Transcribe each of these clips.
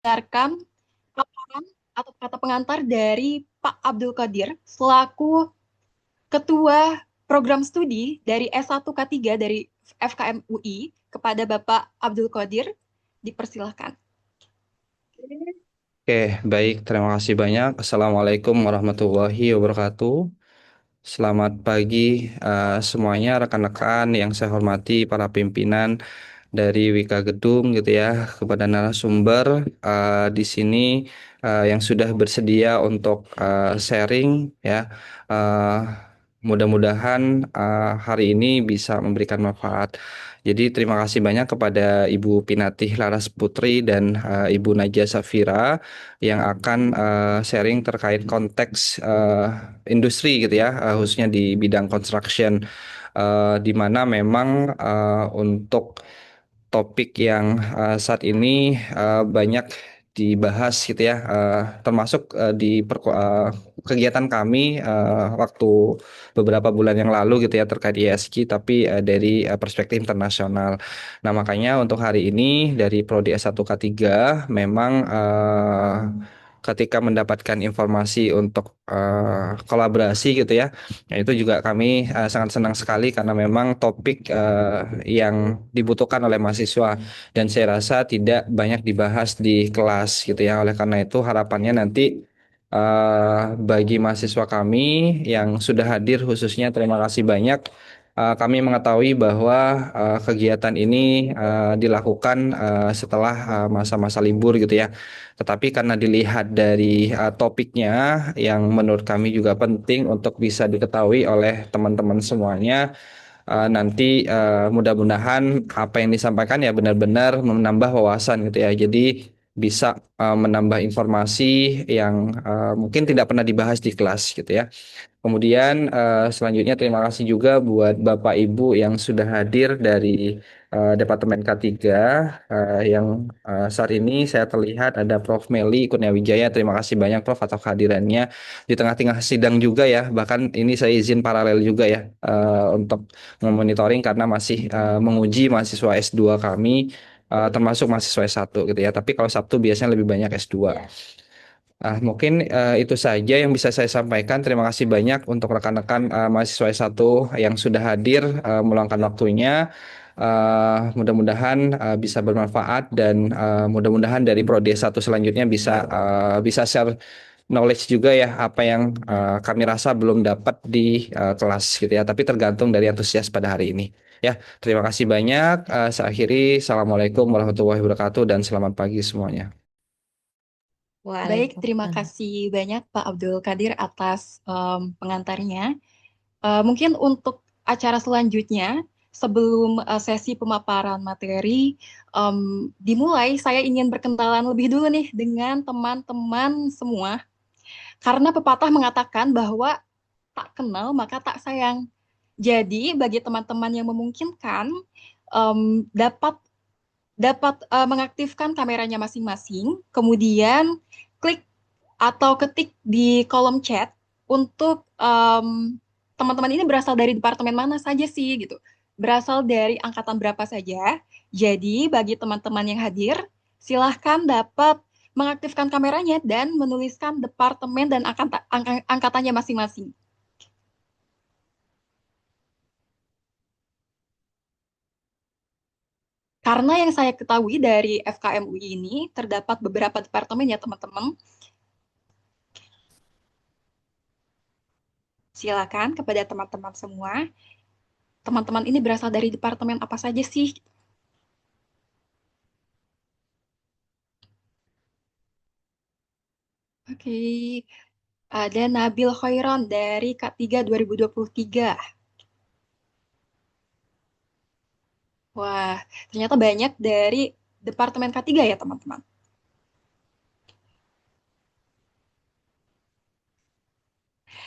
mendengarkan paparan atau kata pengantar dari Pak Abdul Qadir selaku Ketua Program Studi dari S1 K3 dari FKM UI kepada Bapak Abdul Qadir. Dipersilahkan. Oke, baik. Terima kasih banyak. Assalamualaikum warahmatullahi wabarakatuh. Selamat pagi semuanya, rekan-rekan yang saya hormati, para pimpinan dari Wika Gedung gitu ya, kepada narasumber di sini yang sudah bersedia untuk sharing ya. Eh, Mudah-mudahan hari ini bisa memberikan manfaat. Jadi terima kasih banyak kepada Ibu Pinatih Laras Putri dan Ibu Najwa Safira yang akan sharing terkait konteks industri gitu ya, khususnya di bidang construction, di mana memang untuk topik yang saat ini banyak dibahas gitu ya, termasuk di kegiatan kami waktu beberapa bulan yang lalu gitu ya terkait ESG, tapi dari perspektif internasional. Nah, makanya untuk hari ini dari Prodi S1 K3 memang ketika mendapatkan informasi untuk kolaborasi gitu ya, nah, itu juga kami sangat senang sekali karena memang topik yang dibutuhkan oleh mahasiswa dan saya rasa tidak banyak dibahas di kelas gitu ya. Oleh karena itu harapannya nanti bagi mahasiswa kami yang sudah hadir khususnya terima kasih banyak. Kami mengetahui bahwa kegiatan ini dilakukan setelah masa-masa libur gitu ya. Tetapi karena dilihat dari topiknya yang menurut kami juga penting untuk bisa diketahui oleh teman-teman semuanya, nanti mudah-mudahan apa yang disampaikan ya benar-benar menambah wawasan gitu ya. Jadi bisa menambah informasi yang mungkin tidak pernah dibahas di kelas gitu ya. Kemudian selanjutnya terima kasih juga buat Bapak Ibu yang sudah hadir dari Departemen K3 yang saat ini saya terlihat ada Prof. Meli Kurniawijaya. Terima kasih banyak Prof atas kehadirannya di tengah-tengah sidang juga ya. Bahkan ini saya izin paralel juga ya untuk memonitoring karena masih menguji mahasiswa S2 kami, termasuk mahasiswa S1 gitu ya. Tapi kalau Sabtu biasanya lebih banyak S2. Mungkin itu saja yang bisa saya sampaikan. Terima kasih banyak untuk rekan-rekan mahasiswa S1 yang sudah hadir meluangkan waktunya. Mudah-mudahan bisa bermanfaat dan mudah-mudahan dari Prodi S1 selanjutnya bisa share knowledge juga ya apa yang kami rasa belum dapat di kelas gitu ya. Tapi tergantung dari antusias pada hari ini. Ya, terima kasih banyak. Saya akhiri. Assalamualaikum warahmatullahi wabarakatuh dan selamat pagi semuanya. Baik, terima Waalaikumsalam. kasih banyak Pak Abdul Qadir atas pengantarnya. Mungkin untuk acara selanjutnya, sebelum sesi pemaparan materi em, dimulai, saya ingin berkenalan lebih dulu nih dengan teman-teman semua. Karena pepatah mengatakan bahwa tak kenal maka tak sayang. Jadi, bagi teman-teman yang memungkinkan, dapat dapat mengaktifkan kameranya masing-masing, kemudian klik atau ketik di kolom chat untuk teman-teman ini berasal dari departemen mana saja sih gitu. Berasal dari angkatan berapa saja. Jadi bagi teman-teman yang hadir, silahkan dapat mengaktifkan kameranya dan menuliskan departemen dan angkatannya masing-masing. Karena yang saya ketahui dari FKM UI ini terdapat beberapa departemen ya teman-teman. Silakan kepada teman-teman semua. Teman-teman ini berasal dari departemen apa saja sih? Oke, ada Nabil Khairon dari K3 2023. Wah, ternyata banyak dari Departemen K3 ya, teman-teman.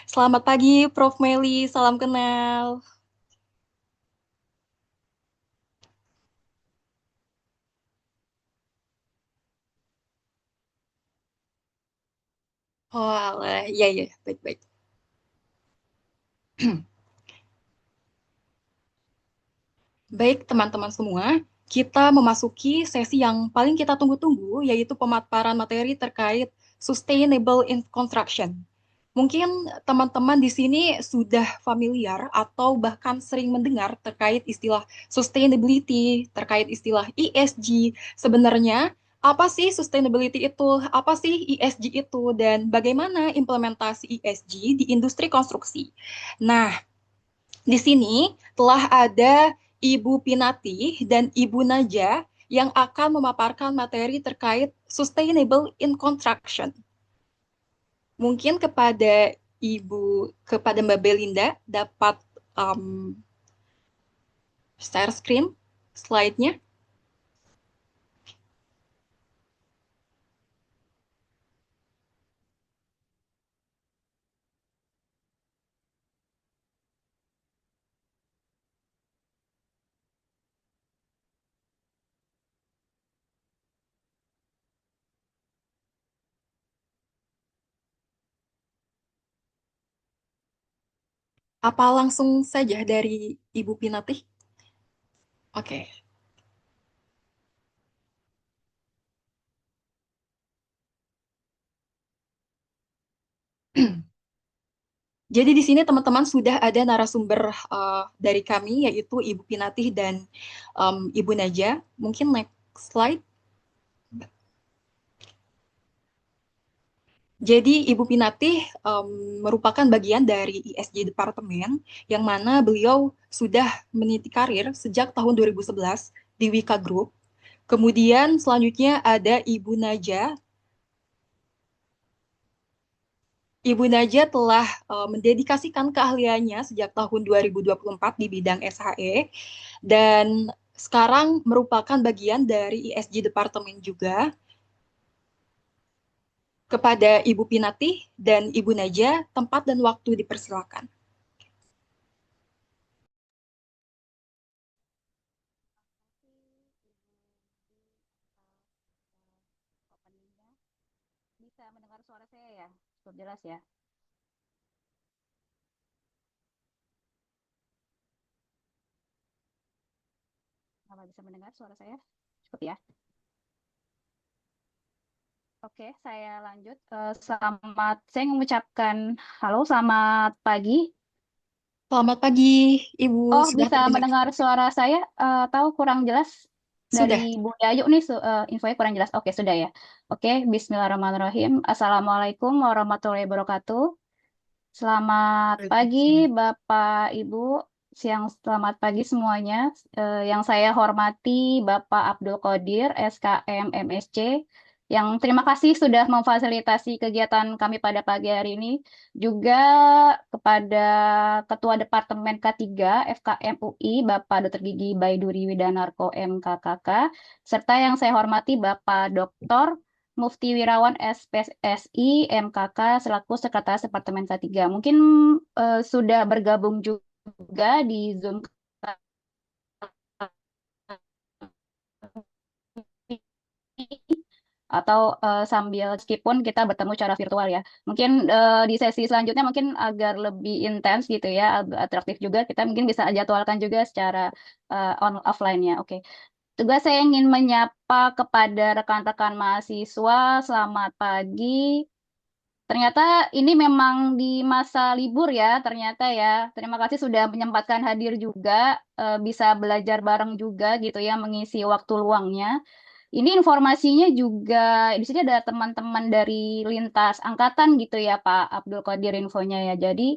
Selamat pagi, Prof. Meli. Salam kenal. Oh, alah. Iya, iya. Baik-baik. Baik, teman-teman semua. kita memasuki sesi yang paling kita tunggu-tunggu, yaitu pemaparan materi terkait sustainable in construction. Mungkin teman-teman di sini sudah familiar atau bahkan sering mendengar terkait istilah sustainability, terkait istilah ESG. Sebenarnya, apa sih sustainability itu? Apa sih ESG itu? Dan bagaimana implementasi ESG di industri konstruksi? Nah, di sini telah ada Ibu Pinati dan Ibu Naja yang akan memaparkan materi terkait sustainable in construction. Mungkin kepada Mbak Belinda dapat um, share screen slide-nya. Apa langsung saja dari Ibu Pinati? Oke. Jadi di sini teman-teman sudah ada narasumber dari kami yaitu Ibu Pinatih dan Ibu Naja. Mungkin next slide. Jadi Ibu Pinatih merupakan bagian dari ISG Departemen yang mana beliau sudah meniti karir sejak tahun 2011 di Wika Group. Kemudian selanjutnya ada Ibu Naja. Ibu Naja telah mendedikasikan keahliannya sejak tahun 2024 di bidang SHE dan sekarang merupakan bagian dari ISG Departemen juga. Kepada Ibu Pinati dan Ibu Naja, tempat dan waktu dipersilakan. Bisa mendengar suara saya ya? Cukup jelas ya? Kalau bisa mendengar suara saya? Cukup ya? Oke, saya lanjut. Saya mengucapkan halo, selamat pagi. Selamat pagi, Ibu. Oh, Sudah bisa terdengar? mendengar suara saya? Tahu kurang jelas dari Sudah. Bu Dayu nih, infonya kurang jelas. Oke, sudah ya. Oke, Bismillahirrahmanirrahim. Assalamualaikum warahmatullahi wabarakatuh. Selamat pagi, Bapak, Ibu. Selamat pagi semuanya. Yang saya hormati Bapak Abdul Qadir, SKM MSc, yang terima kasih sudah memfasilitasi kegiatan kami pada pagi hari ini. Juga kepada Ketua Departemen K3 FKM UI, Bapak Dr. Gigi Baiduri Widanarko MKKK, serta yang saya hormati Bapak Dr. Mufti Wirawan SPSI MKK selaku Sekretaris Departemen K3. Mungkin sudah bergabung juga di Zoom atau sambil meskipun kita bertemu secara virtual ya. Mungkin di sesi selanjutnya mungkin agar lebih intens gitu ya, atraktif juga kita mungkin bisa jadwalkan juga secara offline-nya. Oke. Juga saya ingin menyapa kepada rekan-rekan mahasiswa, selamat pagi. Ternyata ini memang di masa libur ya, ternyata ya. Terima kasih sudah menyempatkan hadir juga, bisa belajar bareng juga gitu ya, mengisi waktu luangnya. Ini informasinya juga, di sini ada teman-teman dari lintas angkatan gitu ya, Pak Abdul Qadir infonya ya. Jadi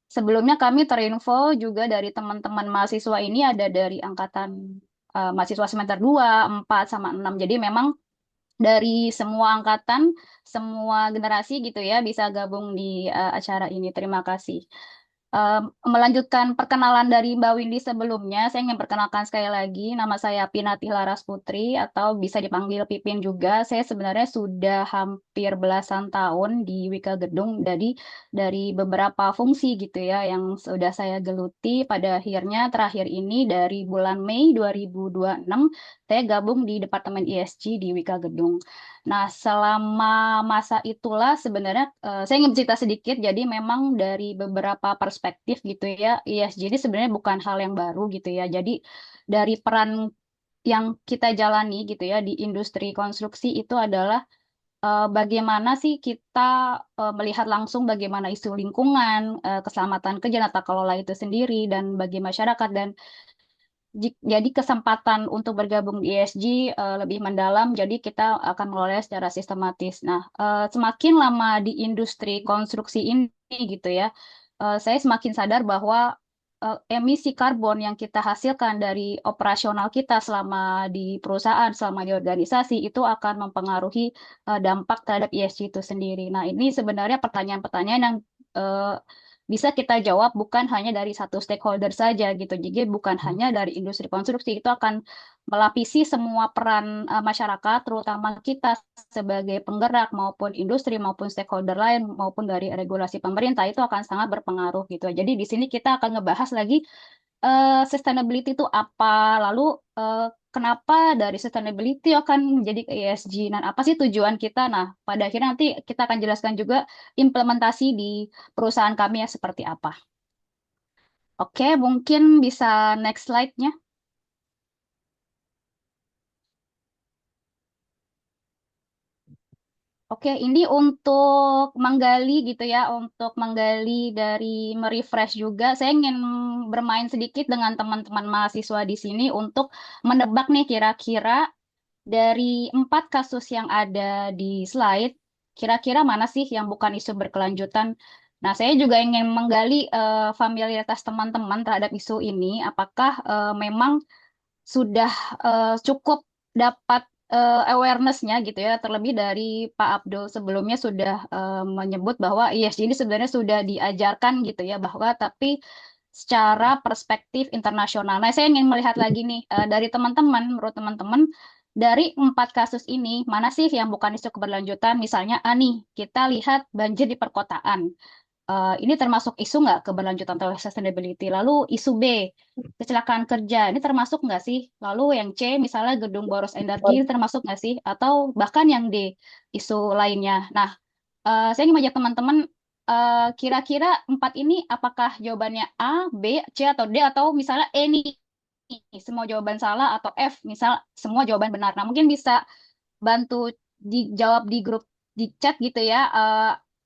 sebelumnya kami terinfo juga dari teman-teman mahasiswa ini ada dari angkatan mahasiswa semester 2, 4, sama 6. Jadi memang dari semua angkatan, semua generasi gitu ya bisa gabung di acara ini. Terima kasih. Melanjutkan perkenalan dari Mbak Windy sebelumnya, saya ingin perkenalkan sekali lagi, nama saya Pinati Laras Putri atau bisa dipanggil Pipin juga. Saya sebenarnya sudah hampir belasan tahun di Wika Gedung, jadi dari beberapa fungsi gitu ya yang sudah saya geluti. Pada akhirnya terakhir ini dari bulan Mei 2026, saya gabung di Departemen ESG di Wika Gedung. Nah, selama masa itulah sebenarnya saya ingin cerita sedikit. Jadi memang dari beberapa perspektif gitu ya, ESG ini sebenarnya bukan hal yang baru gitu ya. Jadi dari peran yang kita jalani gitu ya di industri konstruksi itu adalah bagaimana sih kita melihat langsung bagaimana isu lingkungan, keselamatan kerja, tata kelola itu sendiri, dan bagi masyarakat. Dan jadi kesempatan untuk bergabung di ESG lebih mendalam, jadi kita akan mengelola secara sistematis. Nah, semakin lama di industri konstruksi ini gitu ya, saya semakin sadar bahwa emisi karbon yang kita hasilkan dari operasional kita selama di perusahaan, selama di organisasi, itu akan mempengaruhi dampak terhadap ESG itu sendiri. Nah, ini sebenarnya pertanyaan-pertanyaan yang eh, bisa kita jawab bukan hanya dari satu stakeholder saja gitu. Jadi bukan hanya dari industri konstruksi, itu akan melapisi semua peran masyarakat, terutama kita sebagai penggerak maupun industri maupun stakeholder lain maupun dari regulasi pemerintah itu akan sangat berpengaruh gitu. Jadi di sini kita akan ngebahas lagi sustainability itu apa, lalu eh, kenapa dari sustainability akan menjadi ke ESG, dan apa sih tujuan kita. Nah, pada akhirnya nanti kita akan jelaskan juga implementasi di perusahaan kami ya seperti apa. Oke, mungkin bisa next slide-nya. Oke, ini untuk menggali gitu ya, untuk menggali dari merefresh juga. Saya ingin bermain sedikit dengan teman-teman mahasiswa di sini untuk menebak nih kira-kira dari 4 kasus yang ada di slide, kira-kira mana sih yang bukan isu berkelanjutan? Nah, saya juga ingin menggali familiaritas teman-teman terhadap isu ini. Apakah memang sudah cukup dapat awareness-nya gitu ya, terlebih dari Pak Abdul sebelumnya sudah menyebut bahwa ESG ini sebenarnya sudah diajarkan gitu ya, bahwa tapi secara perspektif internasional. Nah, saya ingin melihat lagi nih dari teman-teman, menurut teman-teman dari 4 kasus ini mana sih yang bukan isu keberlanjutan? Misalnya, nih kita lihat banjir di perkotaan. Ini termasuk isu nggak keberlanjutan atau sustainability? Lalu isu B, kecelakaan kerja, ini termasuk nggak sih? Lalu yang C, misalnya gedung boros energi, ini termasuk nggak sih? Atau bahkan yang D, isu lainnya. Nah, saya ingin mengajak teman-teman, kira-kira 4 ini apakah jawabannya A, B, C, atau D, atau misalnya E nih, semua jawaban salah, atau F, misal semua jawaban benar. Nah, mungkin bisa bantu dijawab di grup di chat gitu ya.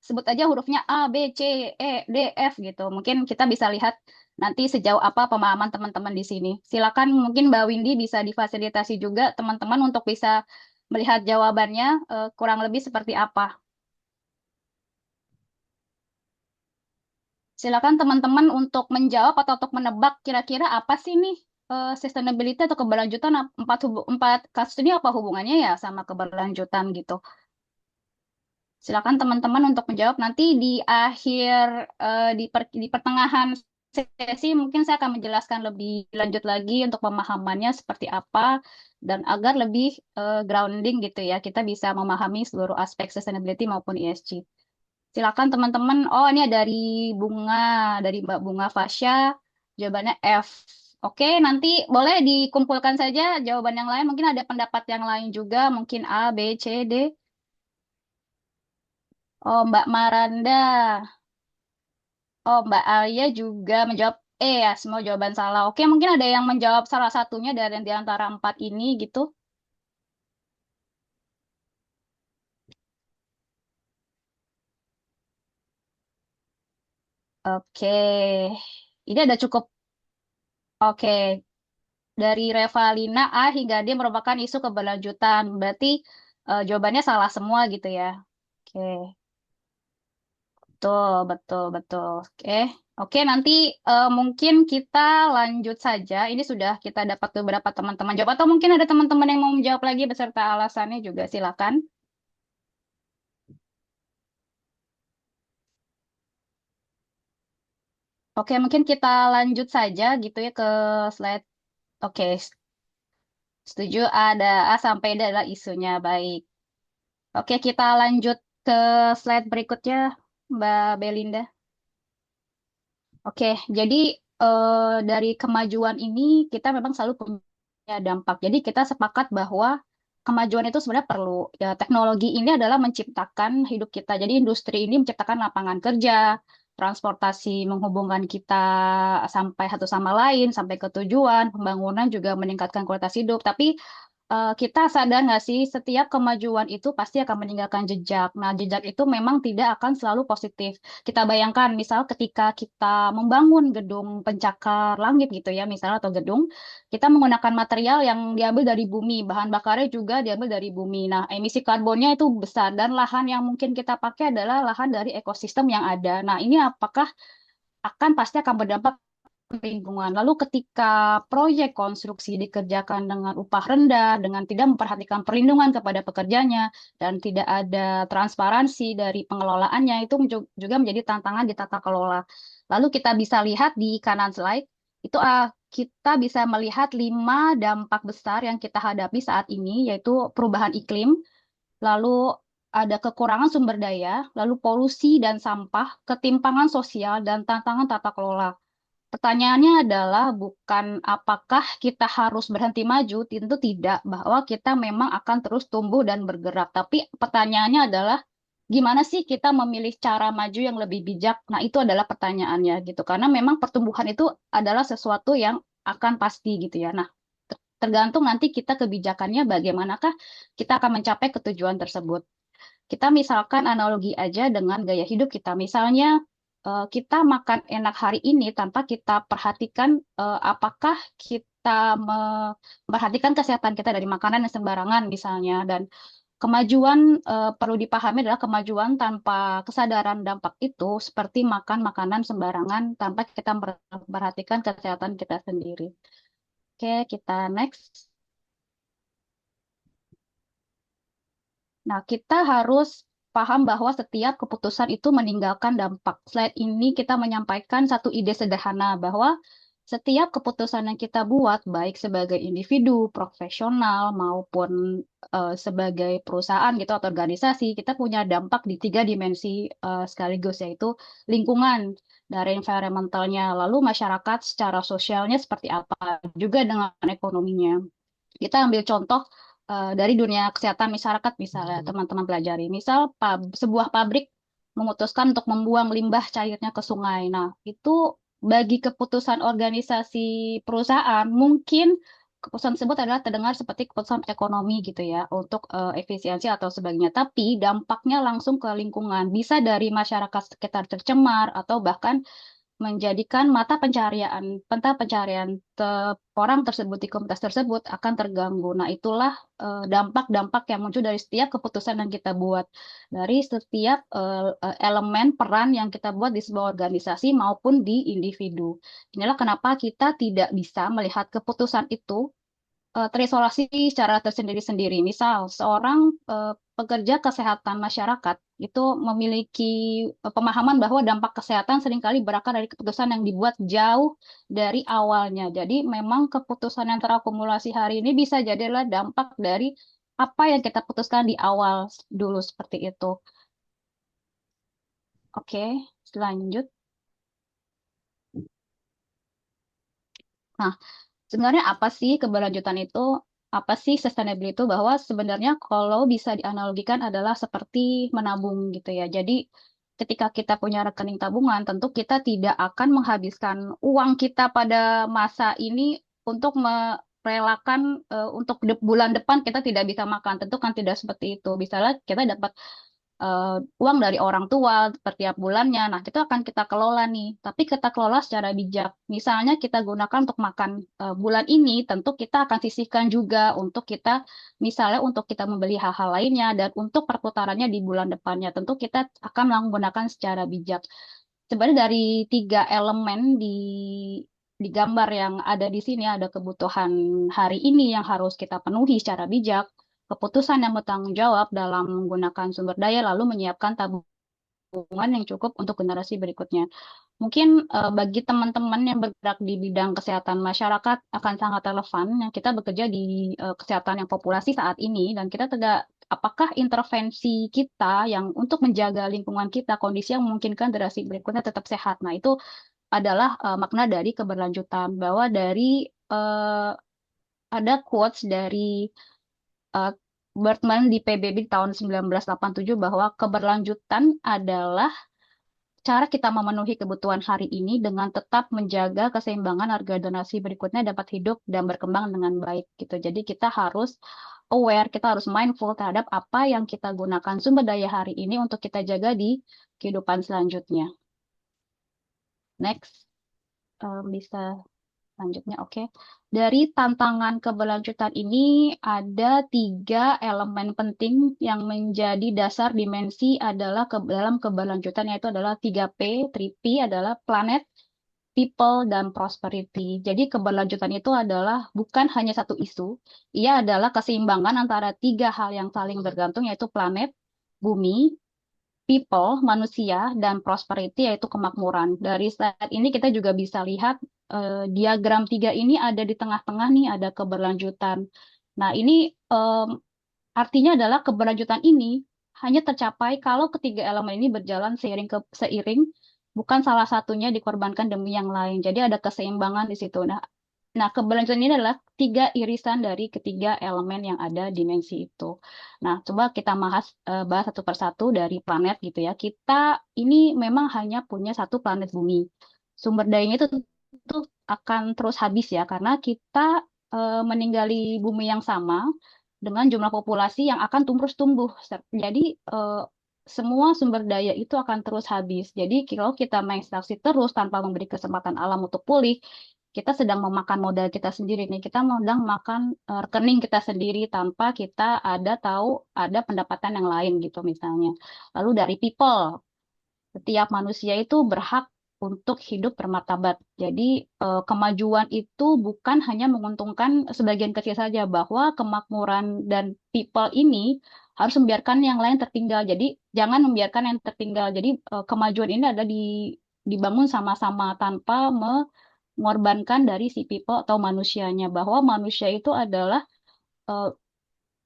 Sebut aja hurufnya A, B, C, E, D, F gitu. Mungkin kita bisa lihat nanti sejauh apa pemahaman teman-teman di sini. Silakan mungkin Mbak Windy bisa difasilitasi juga teman-teman untuk bisa melihat jawabannya kurang lebih seperti apa. Silakan teman-teman untuk menjawab atau untuk menebak kira-kira apa sih nih sustainability atau keberlanjutan, empat kasus ini apa hubungannya ya sama keberlanjutan gitu. Silakan teman-teman untuk menjawab. Nanti di akhir di pertengahan sesi mungkin saya akan menjelaskan lebih lanjut lagi untuk pemahamannya seperti apa dan agar lebih grounding gitu ya. Kita bisa memahami seluruh aspek sustainability maupun ESG. Silakan teman-teman. Oh, ini dari Bunga, dari Mbak Bunga Fasya. Jawabannya F. Oke, nanti boleh dikumpulkan saja jawaban yang lain. Mungkin ada pendapat yang lain juga, mungkin A, B, C, D. Oh, Mbak Maranda. Oh, Mbak Alia juga menjawab E ya, semua jawaban salah. Oke, mungkin ada yang menjawab salah satunya dari di antara 4 ini gitu. Oke, ini ada cukup. Oke, dari Revalina A hingga D merupakan isu keberlanjutan. Berarti jawabannya salah semua gitu ya. Oke, betul, betul, betul. Oke, oke nanti mungkin kita lanjut saja. Ini sudah kita dapat beberapa teman-teman jawab. Atau mungkin ada teman-teman yang mau menjawab lagi beserta alasannya juga silakan. Oke, mungkin kita lanjut saja gitu ya ke slide. Oke, setuju ada A sampai D adalah isunya. Baik. Oke, kita lanjut ke slide berikutnya, Mbak Belinda. Oke, jadi dari kemajuan ini kita memang selalu punya dampak. Jadi kita sepakat bahwa kemajuan itu sebenarnya perlu. Ya, teknologi ini adalah menciptakan hidup kita. Jadi industri ini menciptakan lapangan kerja, transportasi menghubungkan kita sampai satu sama lain, sampai ke tujuan, pembangunan juga meningkatkan kualitas hidup. Tapi kita sadar nggak sih, setiap kemajuan itu pasti akan meninggalkan jejak. Nah, jejak itu memang tidak akan selalu positif. Kita bayangkan, misal ketika kita membangun gedung pencakar langit gitu ya, misal atau gedung, kita menggunakan material yang diambil dari bumi, bahan bakarnya juga diambil dari bumi. Nah, emisi karbonnya itu besar, dan lahan yang mungkin kita pakai adalah lahan dari ekosistem yang ada. Nah, ini apakah pasti akan berdampak lingkungan. Lalu ketika proyek konstruksi dikerjakan dengan upah rendah, dengan tidak memperhatikan perlindungan kepada pekerjanya, dan tidak ada transparansi dari pengelolaannya, itu juga menjadi tantangan di tata kelola. Lalu kita bisa lihat di kanan slide, itu kita bisa melihat 5 dampak besar yang kita hadapi saat ini, yaitu perubahan iklim, lalu ada kekurangan sumber daya, lalu polusi dan sampah, ketimpangan sosial, dan tantangan tata kelola. Pertanyaannya adalah bukan apakah kita harus berhenti maju, tentu tidak, bahwa kita memang akan terus tumbuh dan bergerak. Tapi pertanyaannya adalah gimana sih kita memilih cara maju yang lebih bijak? Nah, itu adalah pertanyaannya gitu. Karena memang pertumbuhan itu adalah sesuatu yang akan pasti gitu ya. Nah, tergantung nanti kita kebijakannya bagaimanakah kita akan mencapai ketujuan tersebut. Kita misalkan analogi aja dengan gaya hidup kita. Misalnya kita makan enak hari ini tanpa kita perhatikan apakah kita memperhatikan kesehatan kita dari makanan yang sembarangan misalnya. Dan kemajuan perlu dipahami adalah kemajuan tanpa kesadaran dampak itu seperti makan makanan sembarangan tanpa kita memperhatikan kesehatan kita sendiri. Oke, kita next. Nah, kita harus paham bahwa setiap keputusan itu meninggalkan dampak. Slide ini kita menyampaikan satu ide sederhana bahwa setiap keputusan yang kita buat, baik sebagai individu, profesional, maupun sebagai perusahaan gitu atau organisasi, kita punya dampak di 3 dimensi sekaligus, yaitu lingkungan dari environmentalnya, lalu masyarakat secara sosialnya seperti apa, juga dengan ekonominya. Kita ambil contoh dari dunia kesehatan masyarakat misalnya teman-teman pelajari. Misal sebuah pabrik memutuskan untuk membuang limbah cairnya ke sungai. Nah, itu bagi keputusan organisasi perusahaan mungkin keputusan tersebut adalah terdengar seperti keputusan ekonomi gitu ya untuk efisiensi atau sebagainya. Tapi dampaknya langsung ke lingkungan. Bisa dari masyarakat sekitar tercemar atau bahkan menjadikan mata pencarian orang tersebut di komunitas tersebut akan terganggu. Nah, itulah dampak-dampak yang muncul dari setiap keputusan yang kita buat, dari setiap elemen peran yang kita buat di sebuah organisasi maupun di individu. Inilah kenapa kita tidak bisa melihat keputusan itu terisolasi secara tersendiri-sendiri. Misal, seorang pekerja kesehatan masyarakat itu memiliki pemahaman bahwa dampak kesehatan seringkali berakar dari keputusan yang dibuat jauh dari awalnya. Jadi, memang keputusan yang terakumulasi hari ini bisa jadi adalah dampak dari apa yang kita putuskan di awal dulu seperti itu. Oke, lanjut. Nah, sebenarnya apa sih keberlanjutan itu? Apa sih sustainability itu? Bahwa sebenarnya kalau bisa dianalogikan adalah seperti menabung gitu ya. Jadi ketika kita punya rekening tabungan, tentu kita tidak akan menghabiskan uang kita pada masa ini untuk merelakan untuk bulan depan kita tidak bisa makan. Tentu kan tidak seperti itu. Misalnya kita dapat uang dari orang tua per tiap bulannya. Nah, itu akan kita kelola nih. Tapi kita kelola secara bijak. Misalnya kita gunakan untuk makan bulan ini, tentu kita akan sisihkan juga untuk kita, misalnya untuk kita membeli hal-hal lainnya dan untuk perputarannya di bulan depannya. Tentu kita akan menggunakan secara bijak. Sebenarnya dari 3 elemen di gambar yang ada di sini ada kebutuhan hari ini yang harus kita penuhi secara bijak, keputusan yang bertanggung jawab dalam menggunakan sumber daya, lalu menyiapkan tabungan yang cukup untuk generasi berikutnya. Mungkin bagi teman-teman yang bergerak di bidang kesehatan masyarakat akan sangat relevan yang kita bekerja di kesehatan yang populasi saat ini, dan kita tidak apakah intervensi kita yang untuk menjaga lingkungan kita, kondisi yang memungkinkan generasi berikutnya tetap sehat. Nah, itu adalah makna dari keberlanjutan, bahwa dari ada quotes dari uh, Bertman di PBB tahun 1987 bahwa keberlanjutan adalah cara kita memenuhi kebutuhan hari ini dengan tetap menjaga keseimbangan harga donasi berikutnya dapat hidup dan berkembang dengan baik gitu. Jadi kita harus aware, kita harus mindful terhadap apa yang kita gunakan sumber daya hari ini untuk kita jaga di kehidupan selanjutnya. Next, bisa selanjutnya, oke. Dari tantangan keberlanjutan ini ada 3 elemen penting yang menjadi dasar dimensi adalah dalam keberlanjutan, yaitu adalah 3P. 3P adalah planet, people, dan prosperity. Jadi keberlanjutan itu adalah bukan hanya satu isu, ia adalah keseimbangan antara 3 hal yang saling bergantung, yaitu planet, bumi, people, manusia, dan prosperity, yaitu kemakmuran. Dari slide ini kita juga bisa lihat diagram 3 ini ada di tengah-tengah nih, ada keberlanjutan. Nah, ini artinya adalah keberlanjutan ini hanya tercapai kalau ketiga elemen ini berjalan seiring, bukan salah satunya dikorbankan demi yang lain. Jadi ada keseimbangan di situ. Nah, keberlanjutan ini adalah 3 irisan dari ketiga elemen yang ada dimensi itu. Nah, coba kita bahas satu persatu dari planet gitu ya. Kita ini memang hanya punya satu planet bumi. Sumber dayanya itu tentu akan terus habis ya, karena kita meninggali bumi yang sama dengan jumlah populasi yang akan terus tumbuh. Jadi semua sumber daya itu akan terus habis. Jadi kalau kita mengekstraksi terus tanpa memberi kesempatan alam untuk pulih, kita sedang memakan modal kita sendiri nih. Kita sedang makan rekening kita sendiri tanpa kita tahu ada pendapatan yang lain gitu misalnya. Lalu dari people, setiap manusia itu berhak untuk hidup bermartabat. Jadi kemajuan itu bukan hanya menguntungkan sebagian kecil saja, bahwa kemakmuran dan people ini harus membiarkan yang lain tertinggal. Jadi jangan membiarkan yang tertinggal. Jadi kemajuan ini ada dibangun sama-sama tanpa mengorbankan dari si people atau manusianya, bahwa manusia itu eh,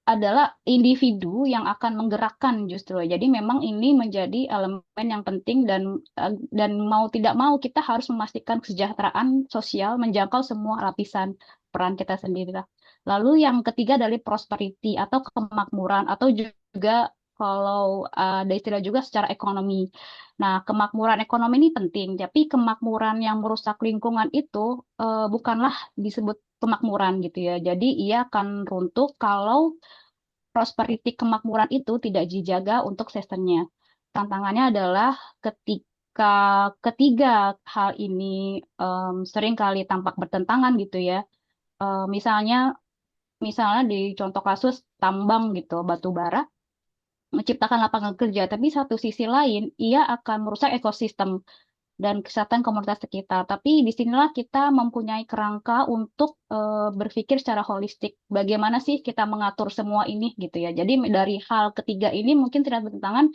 adalah individu yang akan menggerakkan justru. Jadi memang ini menjadi elemen yang penting, dan mau tidak mau kita harus memastikan kesejahteraan sosial menjangkau semua lapisan peran kita sendiri lah. Lalu yang ketiga dari prosperity atau kemakmuran, atau juga kalau ada istilah juga secara ekonomi. Nah, kemakmuran ekonomi ini penting, tapi kemakmuran yang merusak lingkungan itu bukanlah disebut kemakmuran gitu ya. Jadi ia akan runtuh kalau prosperity kemakmuran itu tidak dijaga untuk seasonnya. Tantangannya adalah ketika ketiga hal ini seringkali tampak bertentangan gitu ya. Misalnya di contoh kasus tambang gitu, batu bara menciptakan lapangan kerja, tapi satu sisi lain ia akan merusak ekosistem dan kesehatan komunitas sekitar. Tapi disinilah kita mempunyai kerangka untuk berpikir secara holistik. Bagaimana sih kita mengatur semua ini gitu ya. Jadi dari hal ketiga ini mungkin tidak bertentangan,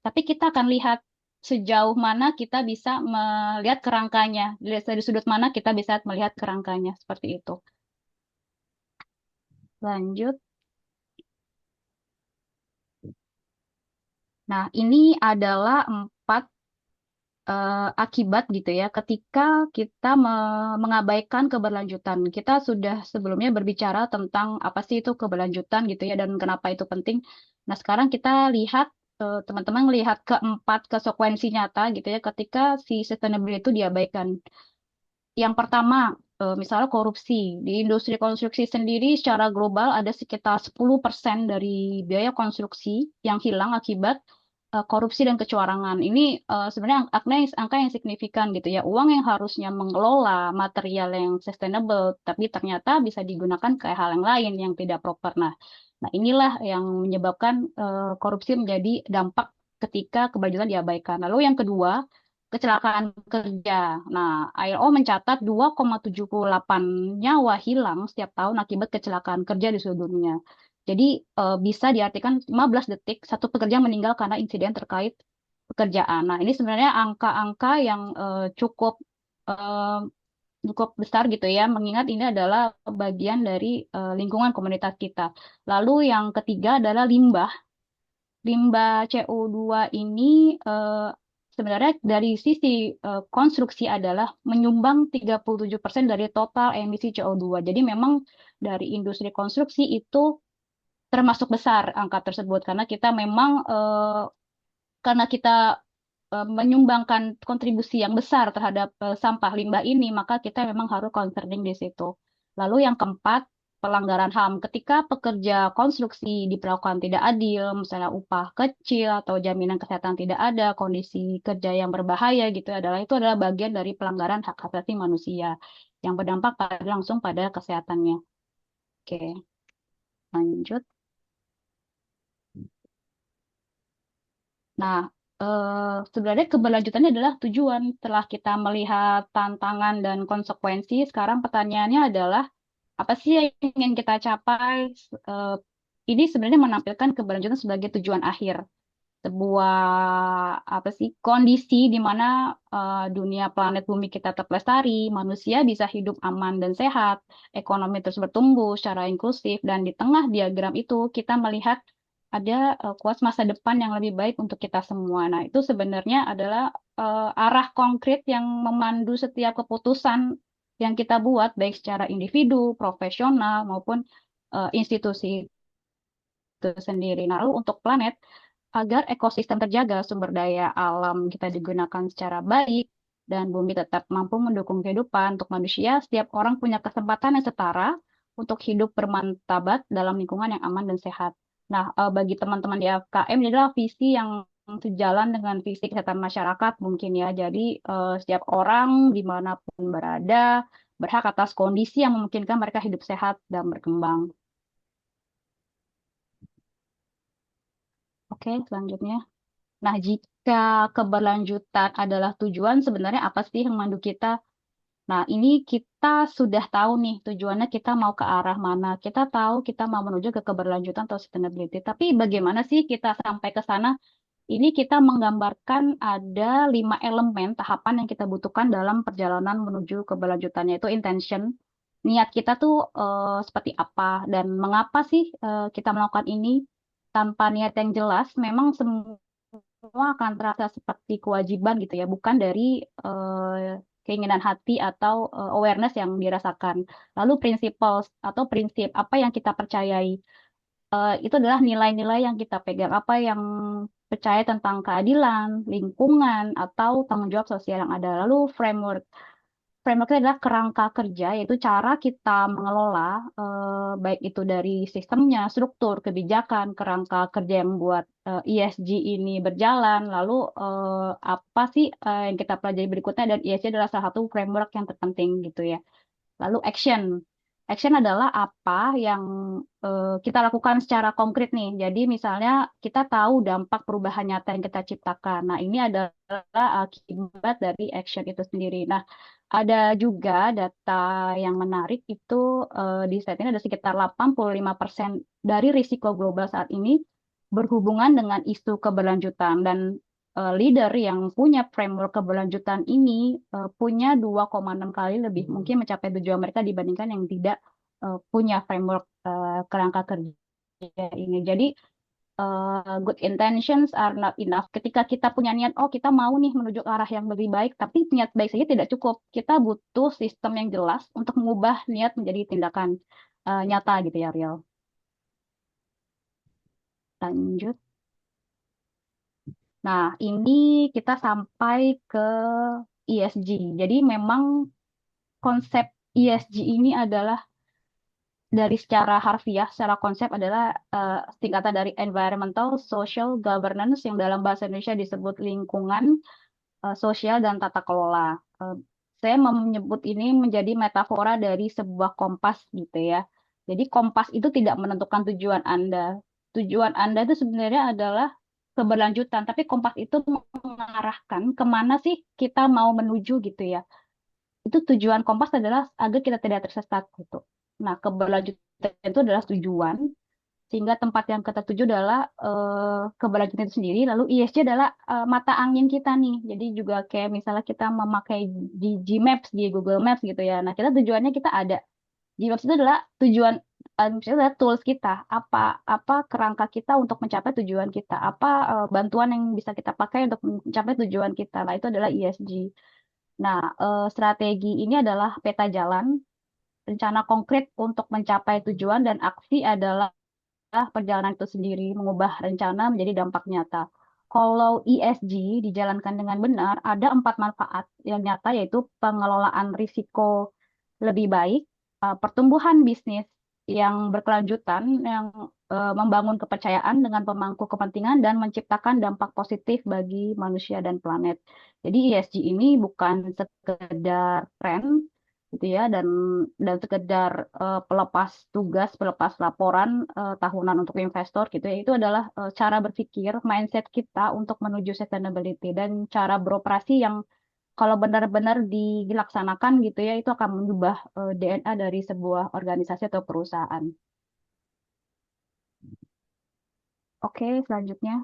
tapi kita akan lihat sejauh mana kita bisa melihat kerangkanya. Dari sudut mana kita bisa melihat kerangkanya. Seperti itu. Lanjut. Nah, ini adalah 4 akibat gitu ya ketika kita mengabaikan keberlanjutan. Kita sudah sebelumnya berbicara tentang apa sih itu keberlanjutan gitu ya dan kenapa itu penting. Nah, sekarang kita lihat teman-teman melihat keempat konsekuensi nyata gitu ya ketika si sustainability itu diabaikan. Yang pertama, misalnya korupsi. Di industri konstruksi sendiri secara global ada sekitar 10% dari biaya konstruksi yang hilang akibat korupsi dan kecurangan. Ini sebenarnya angka yang signifikan gitu ya. Uang yang harusnya mengelola material yang sustainable, tapi ternyata bisa digunakan ke hal yang lain yang tidak proper. Nah, inilah yang menyebabkan korupsi menjadi dampak ketika keberlanjutan diabaikan. Lalu yang kedua, kecelakaan kerja. Nah, ILO mencatat 2,78 nyawa hilang setiap tahun akibat kecelakaan kerja di seluruh dunia. Jadi bisa diartikan 15 detik satu pekerja meninggal karena insiden terkait pekerjaan. Nah, ini sebenarnya angka-angka yang eh, cukup besar gitu ya, mengingat ini adalah bagian dari lingkungan komunitas kita. Lalu yang ketiga adalah limbah. Limbah CO2 ini sebenarnya dari sisi konstruksi adalah menyumbang 37% dari total emisi CO2. Jadi memang dari industri konstruksi itu termasuk besar angka tersebut karena kita memang karena kita menyumbangkan kontribusi yang besar terhadap sampah limbah ini, maka kita memang harus concerning di situ. Lalu yang keempat, pelanggaran HAM. Ketika pekerja konstruksi diperlakukan tidak adil, misalnya upah kecil atau jaminan kesehatan tidak ada, kondisi kerja yang berbahaya gitu itu adalah bagian dari pelanggaran hak asasi manusia yang berdampak langsung pada kesehatannya. Oke, lanjut. Nah, sebenarnya keberlanjutannya adalah tujuan. Setelah kita melihat tantangan dan konsekuensi, sekarang pertanyaannya adalah apa sih yang ingin kita capai? Eh, ini sebenarnya menampilkan keberlanjutan sebagai tujuan akhir, sebuah apa sih kondisi di mana dunia planet bumi kita tetap lestari, manusia bisa hidup aman dan sehat, ekonomi terus bertumbuh secara inklusif, dan di tengah diagram itu kita melihat ada kuas masa depan yang lebih baik untuk kita semua. Nah, itu sebenarnya adalah arah konkret yang memandu setiap keputusan yang kita buat, baik secara individu, profesional, maupun institusi itu sendiri. Nah, lalu untuk planet, agar ekosistem terjaga, sumber daya alam kita digunakan secara baik, dan bumi tetap mampu mendukung kehidupan untuk manusia, setiap orang punya kesempatan yang setara untuk hidup bermartabat dalam lingkungan yang aman dan sehat. Nah, bagi teman-teman di FKM, ini adalah visi yang sejalan dengan visi kesehatan masyarakat mungkin ya. Jadi, setiap orang dimanapun berada, berhak atas kondisi yang memungkinkan mereka hidup sehat dan berkembang. Oke, selanjutnya. Nah, jika keberlanjutan adalah tujuan, sebenarnya apa sih yang memandu kita? Nah, ini kita sudah tahu nih tujuannya kita mau ke arah mana. Kita tahu kita mau menuju ke keberlanjutan atau sustainability. Tapi bagaimana sih kita sampai ke sana? Ini kita menggambarkan ada 5 elemen tahapan yang kita butuhkan dalam perjalanan menuju keberlanjutannya, itu intention. Niat kita tuh seperti apa dan mengapa sih kita melakukan ini? Tanpa niat yang jelas, memang semua akan terasa seperti kewajiban gitu ya, bukan dari keinginan hati atau awareness yang dirasakan. Lalu principles atau prinsip apa yang kita percayai, itu adalah nilai-nilai yang kita pegang, apa yang percaya tentang keadilan, lingkungan, atau tanggung jawab sosial yang ada. Lalu framework. Framework itu adalah kerangka kerja, yaitu cara kita mengelola, baik itu dari sistemnya, struktur, kebijakan, kerangka kerja yang membuat ESG ini berjalan. Lalu apa sih yang kita pelajari berikutnya, dan ESG adalah salah satu framework yang terpenting gitu ya. Lalu action. Action adalah apa yang kita lakukan secara konkret nih. Jadi misalnya kita tahu dampak perubahan nyata yang kita ciptakan. Nah, ini adalah akibat dari action itu sendiri. Nah, ada juga data yang menarik itu di slide ini ada sekitar 85% dari risiko global saat ini berhubungan dengan isu keberlanjutan, dan leader yang punya framework keberlanjutan ini punya 2,6 kali lebih mungkin mencapai tujuan mereka dibandingkan yang tidak punya framework kerangka kerja ini. Jadi good intentions are not enough. Ketika kita punya niat, oh kita mau nih menuju ke arah yang lebih baik, tapi niat baik saja tidak cukup. Kita butuh sistem yang jelas untuk mengubah niat menjadi tindakan nyata gitu ya, Riel. Lanjut. Nah, ini kita sampai ke ESG. Jadi memang konsep ESG ini adalah dari secara harfiah, secara konsep adalah singkatan dari Environmental Social Governance yang dalam bahasa Indonesia disebut lingkungan, sosial, dan tata kelola. Saya menyebut ini menjadi metafora dari sebuah kompas gitu ya. Jadi kompas itu tidak menentukan tujuan Anda. Tujuan Anda itu sebenarnya adalah keberlanjutan, tapi kompas itu mengarahkan kemana sih kita mau menuju gitu ya. Itu tujuan kompas adalah agar kita tidak tersesat gitu. Nah, keberlanjutan itu adalah tujuan, sehingga tempat yang kita tuju adalah keberlanjutan itu sendiri. Lalu ESG adalah mata angin kita nih. Jadi juga kayak misalnya kita memakai di Gmaps, di Google Maps gitu ya. Nah, kita tujuannya kita ada. Gmaps itu adalah tujuan, misalnya adalah tools kita. Apa apa kerangka kita untuk mencapai tujuan kita. Apa bantuan yang bisa kita pakai untuk mencapai tujuan kita. Nah, itu adalah ESG. Nah, strategi ini adalah peta jalan, rencana konkret untuk mencapai tujuan, dan aksi adalah perjalanan itu sendiri, mengubah rencana menjadi dampak nyata. Kalau ESG dijalankan dengan benar, ada 4 manfaat yang nyata, yaitu pengelolaan risiko lebih baik, pertumbuhan bisnis yang berkelanjutan, yang membangun kepercayaan dengan pemangku kepentingan dan menciptakan dampak positif bagi manusia dan planet. Jadi ESG ini bukan sekedar tren gitu ya, dan sekedar pelepas tugas, pelepas laporan tahunan untuk investor gitu ya. Itu adalah cara berpikir, mindset kita untuk menuju sustainability, dan cara beroperasi yang kalau benar-benar dilaksanakan gitu ya, itu akan mengubah DNA dari sebuah organisasi atau perusahaan. Oke, selanjutnya.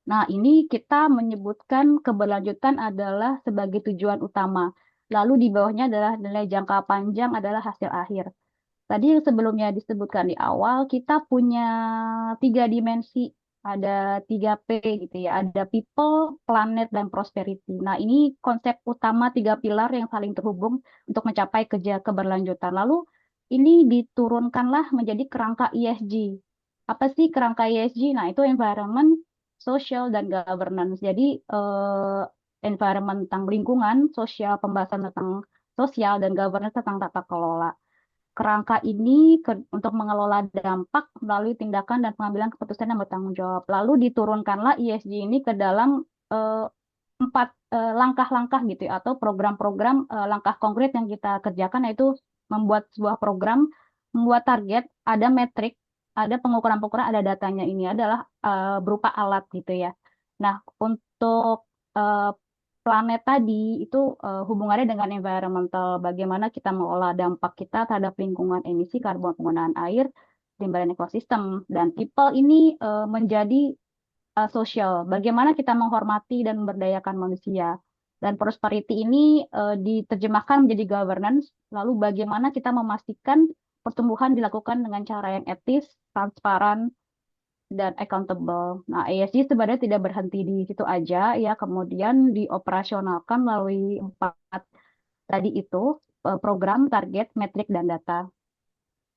Nah, ini kita menyebutkan keberlanjutan adalah sebagai tujuan utama. Lalu di bawahnya adalah nilai jangka panjang adalah hasil akhir. Tadi yang sebelumnya disebutkan di awal, kita punya 3 dimensi, ada 3P gitu ya, ada people, planet, dan prosperity. Nah, ini konsep utama 3 pilar yang saling terhubung untuk mencapai keberlanjutan. Lalu ini diturunkanlah menjadi kerangka ESG. Apa sih kerangka ESG? Nah, itu environment, social, dan governance. Jadi, environment tentang lingkungan, sosial, pembahasan tentang sosial, dan governance tentang tata kelola. Kerangka ini untuk mengelola dampak melalui tindakan dan pengambilan keputusan yang bertanggung jawab. Lalu diturunkanlah ESG ini ke dalam 4 langkah-langkah gitu ya, atau program-program langkah konkret yang kita kerjakan, yaitu membuat sebuah program, membuat target, ada metrik, ada pengukuran-pengukuran, ada datanya. Ini adalah berupa alat gitu ya. Nah, untuk eh, planet tadi itu hubungannya dengan environmental, bagaimana kita mengolah dampak kita terhadap lingkungan, emisi karbon, penggunaan air, limbah dan ekosistem. Dan people ini menjadi sosial, bagaimana kita menghormati dan memberdayakan manusia. Dan prosperity ini diterjemahkan menjadi governance, lalu bagaimana kita memastikan pertumbuhan dilakukan dengan cara yang etis, transparan, dan accountable. Nah, ESG sebenarnya tidak berhenti di situ aja ya, kemudian dioperasionalkan melalui 4 tadi itu, program, target, metrik, dan data.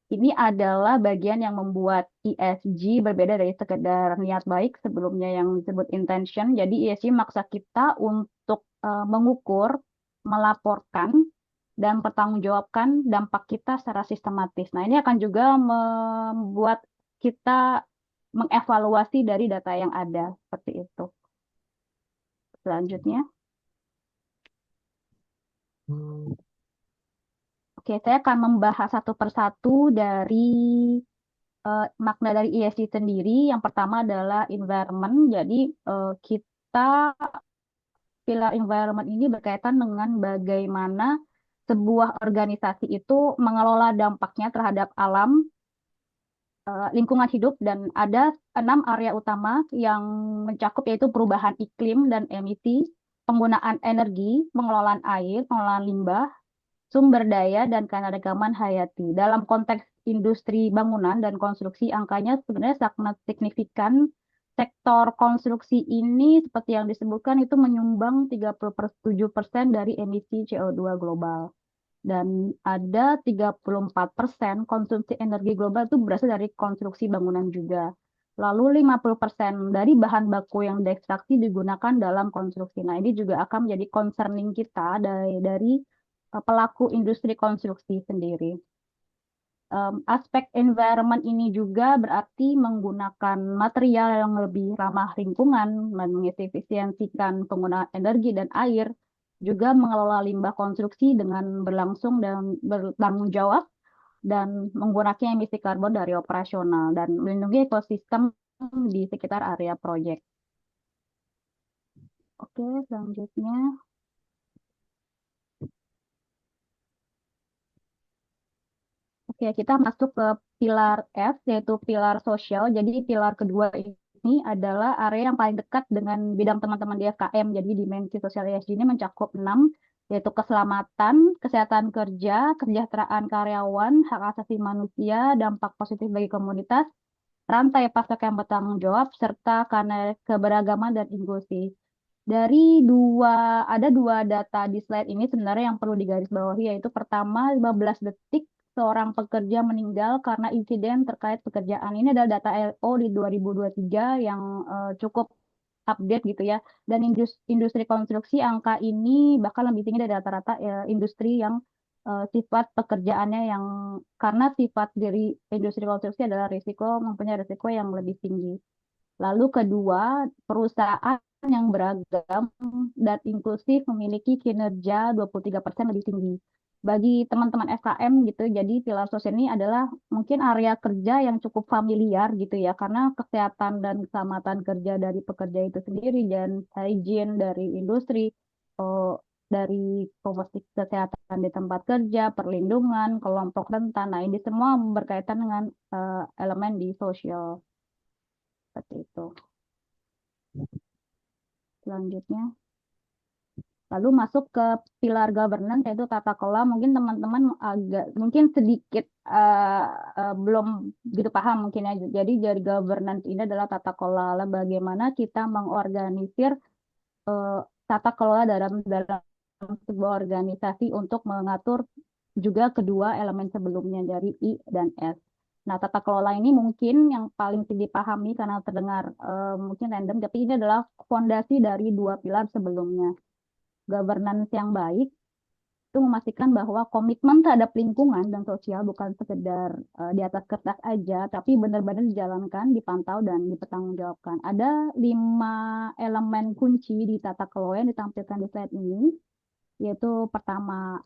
Ini adalah bagian yang membuat ESG berbeda dari sekedar niat baik sebelumnya yang disebut intention. Jadi ESG maksa kita untuk mengukur, melaporkan, dan pertanggungjawabkan dampak kita secara sistematis. Nah, ini akan juga membuat kita mengevaluasi dari data yang ada, seperti itu. Selanjutnya, oke, saya akan membahas satu persatu dari makna dari ESG sendiri. Yang pertama adalah environment. Jadi kita pilar environment ini berkaitan dengan bagaimana sebuah organisasi itu mengelola dampaknya terhadap alam, lingkungan hidup, dan ada 6 area utama yang mencakup, yaitu perubahan iklim dan emisi, penggunaan energi, pengelolaan air, pengelolaan limbah, sumber daya, dan keanekaragaman hayati. Dalam konteks industri bangunan dan konstruksi, angkanya sebenarnya sangat signifikan. Sektor konstruksi ini, seperti yang disebutkan, itu menyumbang 37% dari emisi CO2 global. Dan ada 34% konsumsi energi global itu berasal dari konstruksi bangunan juga. Lalu 50% dari bahan baku yang diekstraksi digunakan dalam konstruksi. Nah, ini juga akan menjadi concerning kita dari pelaku industri konstruksi sendiri. Aspek environment ini juga berarti menggunakan material yang lebih ramah lingkungan, mengefisiensikan penggunaan energi dan air, juga mengelola limbah konstruksi dengan berlangsung dan bertanggung jawab, dan menggunakan emisi karbon dari operasional, dan melindungi ekosistem di sekitar area proyek. Oke, selanjutnya. Oke, kita masuk ke pilar F, yaitu pilar sosial. Jadi pilar kedua ini adalah area yang paling dekat dengan bidang teman-teman di FKM. Jadi dimensi sosial ESG ini mencakup 6, yaitu keselamatan, kesehatan kerja, kesejahteraan karyawan, hak asasi manusia, dampak positif bagi komunitas, rantai pasok yang bertanggung jawab, serta karena keberagaman dan inklusi. Ada dua data di slide ini sebenarnya yang perlu digarisbawahi, yaitu pertama, 15 detik seorang pekerja meninggal karena insiden terkait pekerjaan. Ini adalah data LO di 2023 yang cukup update gitu ya. Dan industri konstruksi angka ini bahkan lebih tinggi dari rata-rata industri yang sifat pekerjaannya yang karena sifat dari industri konstruksi adalah mempunyai risiko yang lebih tinggi. Lalu kedua, perusahaan yang beragam dan inklusif memiliki kinerja 23% lebih tinggi. Bagi teman-teman FKM gitu, jadi pilar sosial ini adalah mungkin area kerja yang cukup familiar gitu ya, karena kesehatan dan keselamatan kerja dari pekerja itu sendiri dan hygiene dari industri, oh, dari komposit kesehatan di tempat kerja, perlindungan, kelompok rentan. Nah, ini semua berkaitan dengan elemen di sosial seperti itu. Selanjutnya, lalu masuk ke pilar governance yaitu tata kelola. Mungkin teman-teman mungkin sedikit belum gitu paham mungkin ya. Jadi dari governance ini adalah tata kelola, bagaimana kita mengorganisir eh, tata kelola dalam sebuah organisasi untuk mengatur juga kedua elemen sebelumnya dari I dan S. Nah, tata kelola ini mungkin yang paling dipahami karena terdengar mungkin random, tapi ini adalah fondasi dari dua pilar sebelumnya. Governance yang baik itu memastikan bahwa komitmen terhadap lingkungan dan sosial bukan sekedar di atas kertas aja, tapi benar-benar dijalankan, dipantau, dan dipertanggungjawabkan. Ada 5 elemen kunci di tata kelola yang ditampilkan di slide ini, yaitu pertama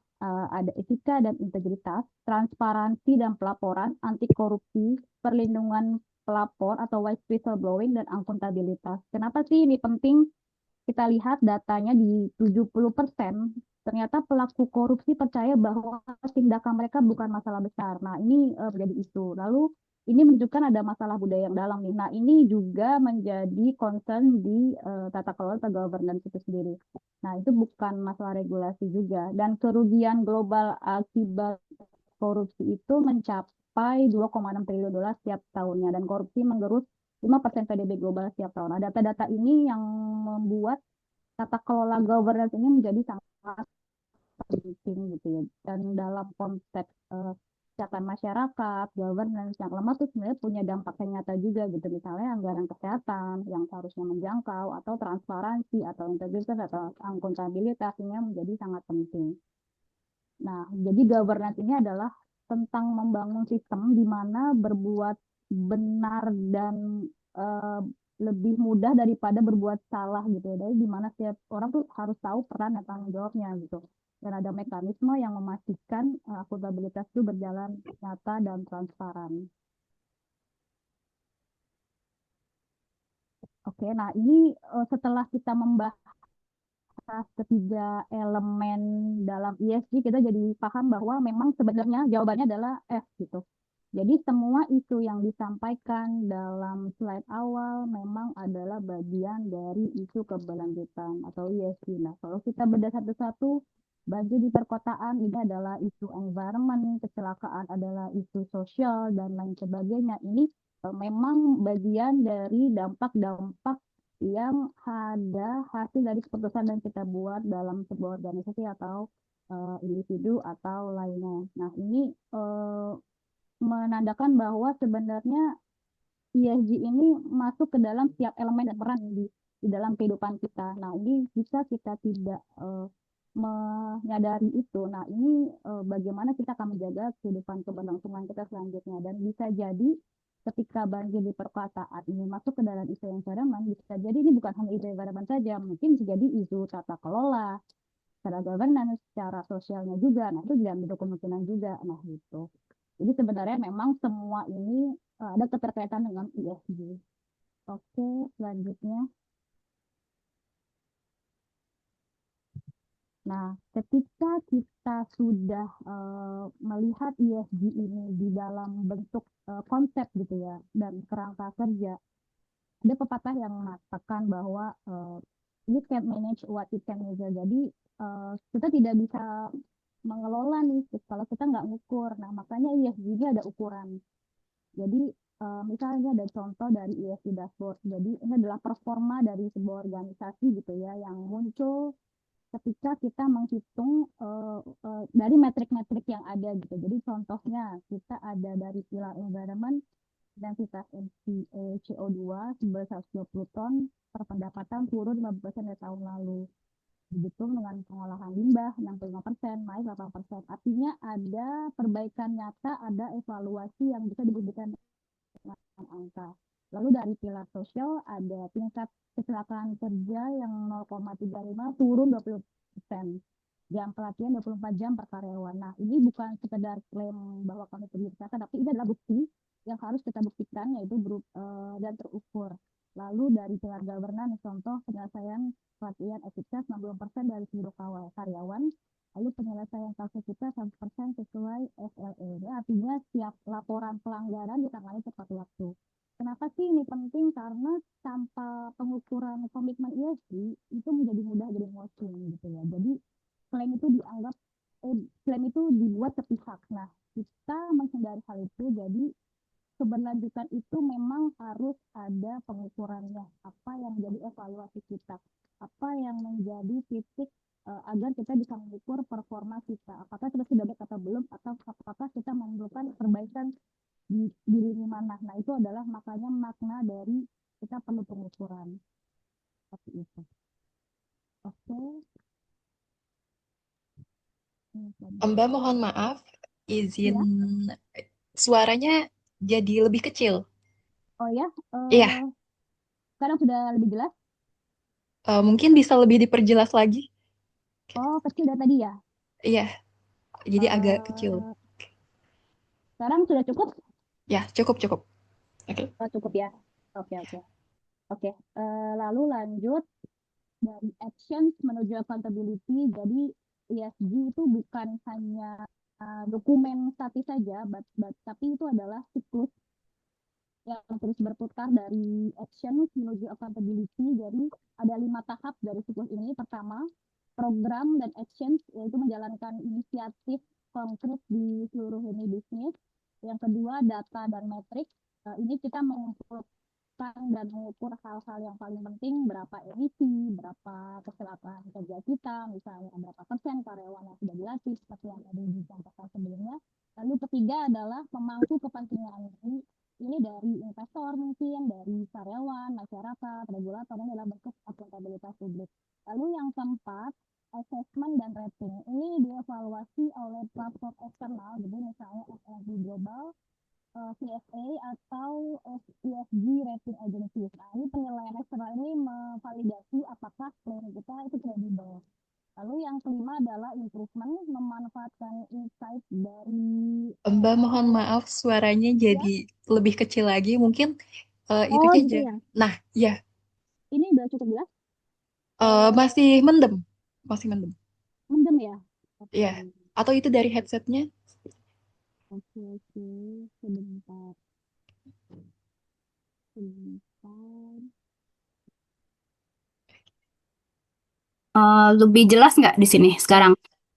ada etika dan integritas, transparansi dan pelaporan, anti korupsi, perlindungan pelapor atau whistleblowing, dan akuntabilitas. Kenapa sih ini penting? Kita lihat datanya di 70%, ternyata pelaku korupsi percaya bahwa tindakan mereka bukan masalah besar. Nah, ini menjadi isu. Lalu ini menunjukkan ada masalah budaya yang dalam nih. Nah, ini juga menjadi concern di tata kelola atau governance itu sendiri. Nah, itu bukan masalah regulasi juga. Dan kerugian global akibat korupsi itu mencapai 2,6 triliun dolar setiap tahunnya. Dan korupsi menggerus 5% PDB global setiap tahun. Nah, data-data ini yang membuat tata kelola governance ini menjadi sangat penting gitu ya. Dan dalam konteks kesehatan masyarakat, governance yang lemah itu sebenarnya punya dampak yang nyata juga gitu. Misalnya anggaran kesehatan yang seharusnya menjangkau, atau transparansi, atau integritas, atau akuntabilitas ini menjadi sangat penting. Nah, jadi governance ini adalah tentang membangun sistem di mana berbuat benar dan eh, lebih mudah daripada berbuat salah gitu ya. Jadi di mana setiap orang tuh harus tahu peran dan tanggung jawabnya gitu. Dan ada mekanisme yang memastikan akuntabilitas itu berjalan nyata dan transparan. Oke, nah ini setelah kita membahas ketiga elemen dalam ESG, kita jadi paham bahwa memang sebenarnya jawabannya adalah F gitu. Jadi semua isu yang disampaikan dalam slide awal memang adalah bagian dari isu keberlanjutan atau ESG. Nah, kalau kita bedah satu-satu, banjir di perkotaan ini adalah isu environment, kecelakaan adalah isu sosial, dan lain sebagainya. Ini memang bagian dari dampak-dampak yang ada hasil dari keputusan yang kita buat dalam sebuah organisasi atau individu atau lainnya. Nah, ini menandakan bahwa sebenarnya ESG ini masuk ke dalam setiap elemen dan peran di dalam kehidupan kita. Nah, ini jika kita tidak menyadari itu, nah ini bagaimana kita akan menjaga kehidupan keberlangsungan kita selanjutnya. Dan bisa jadi ketika banjir di perkotaan ini masuk ke dalam isu environment, bisa jadi ini bukan hanya isu environment saja, mungkin bisa jadi isu tata kelola, secara governance, secara sosialnya juga. Nah, itu juga ada kemungkinan juga. Nah, gitu. Jadi sebenarnya memang semua ini ada keterkaitan dengan ESG. Oke, selanjutnya. Nah, ketika kita sudah melihat ESG ini di dalam bentuk konsep gitu ya, dan kerangka kerja, ada pepatah yang mengatakan bahwa you can manage what you can measure. Jadi kita tidak bisa mengelola nih kalau kita nggak ngukur. Nah, makanya ESG ini ada ukuran. Jadi misalnya ada contoh dari ESG dashboard. Jadi ini adalah performa dari sebuah organisasi gitu ya yang muncul ketika kita menghitung dari metrik-metrik yang ada gitu. Jadi contohnya kita ada dari pilar environment, densitas CO2 sebesar 120 ton per pendapatan turun 15% dari tahun lalu. Begitu dengan pengolahan limbah 65%, naik 8%. Artinya ada perbaikan nyata, ada evaluasi yang bisa dibuktikan dengan angka. Lalu dari pilar sosial ada tingkat kecelakaan kerja yang 0,35 turun 20%. Jam pelatihan 24 jam per karyawan. Nah, ini bukan sekedar klaim bahwa kami peduli kesehatan, tapi ini adalah bukti yang harus kita buktikan, yaitu dan terukur. Lalu dari pilar governance, contoh penyelesaian pelatihan etika 60% dari seluruh karyawan. Lalu penyelesaian kasus kita 100% sesuai SLE. Ini artinya setiap laporan pelanggaran ditangani tepat waktu. Kenapa sih ini penting? Karena tanpa pengukuran komitmen ESG itu menjadi mudah jadi greenwashing gitu ya. Jadi klaim itu dianggap klaim itu dibuat sepihak. Nah, kita menghindari hal itu. Jadi keberlanjutan itu memang harus ada pengukurannya. Apa yang menjadi evaluasi kita? Apa yang menjadi titik agar kita bisa mengukur performa kita? Apakah kita sudah baik atau belum? Atau apakah kita memerlukan perbaikan di lini mana? Nah, itu adalah makanya makna dari kita perlu pengukuran. Seperti itu. Oke. Mbak mohon maaf, izin Ya. suaranya jadi lebih kecil. Oh ya, Iya, sekarang sudah lebih jelas. mungkin bisa lebih diperjelas lagi. Oh, kecil dari tadi ya. Iya, jadi agak kecil. Eh, Sekarang sudah cukup? Ya, cukup cukup. Oke. Oh, cukup ya. Oke, oke. Oke, lalu lanjut dari actions menuju accountability. Jadi ESG itu bukan hanya dokumen statis saja, tapi itu adalah siklus yang terus berputar dari action menuju accountability. Jadi ada 5 tahap dari siklus ini. Pertama, program dan actions, yaitu menjalankan inisiatif konkret di seluruh lini bisnis. Yang kedua, data dan metrik. Ini kita mengumpulkan dan mengukur hal-hal yang paling penting, berapa emisi, berapa kecelakaan kerja kita, misalnya berapa persen karyawan yang sudah dilatih, seperti yang tadi disampaikan sebelumnya. Lalu ketiga adalah pemangku kepentingan. Ini dari investor mungkin, dari karyawan, masyarakat, regulator, ini adalah bentuk akuntabilitas publik. Lalu yang keempat, assessment dan rating. Ini dievaluasi oleh platform eksternal, jadi misalnya S&P Global, CSA, atau ESG Rating Agencies. Nah, ini penilaian eksternal ini memvalidasi apakah klaim kita itu kredibel. Lalu yang kelima adalah improvement, memanfaatkan insight dari Mbak mohon maaf, suaranya ya. jadi lebih kecil lagi. Mungkin Oh itunya gitu aja. ya. Nah, ya, Ini udah cukup jelas. Eh, masih mendem. Masih mendem. Mendem ya. Ya, Oke, atau itu dari headsetnya? oke, oke. Sebentar, sebentar. Lebih jelas nggak di sini sekarang?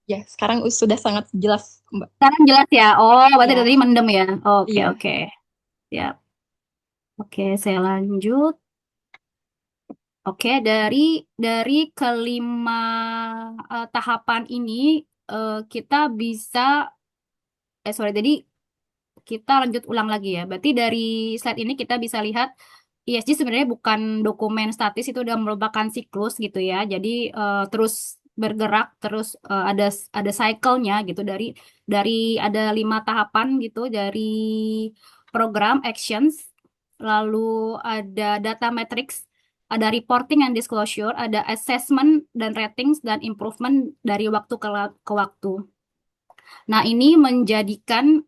Ya, sekarang sudah sangat jelas, Mbak. Sekarang jelas ya. Oh, berarti Ya, tadi mendem ya. Oke, iya. oke. Ya. Oke, saya lanjut. Oke, dari kelima tahapan ini kita bisa sorry, tadi kita lanjut ulang lagi ya. Berarti dari slide ini kita bisa lihat ESG sebenarnya bukan dokumen statis, itu udah merupakan siklus gitu ya. Jadi terus bergerak, terus ada cycle-nya gitu dari ada 5 tahapan gitu, dari program actions, lalu ada data matrix, ada reporting and disclosure, ada assessment dan ratings, dan improvement dari waktu ke waktu. Nah, ini menjadikan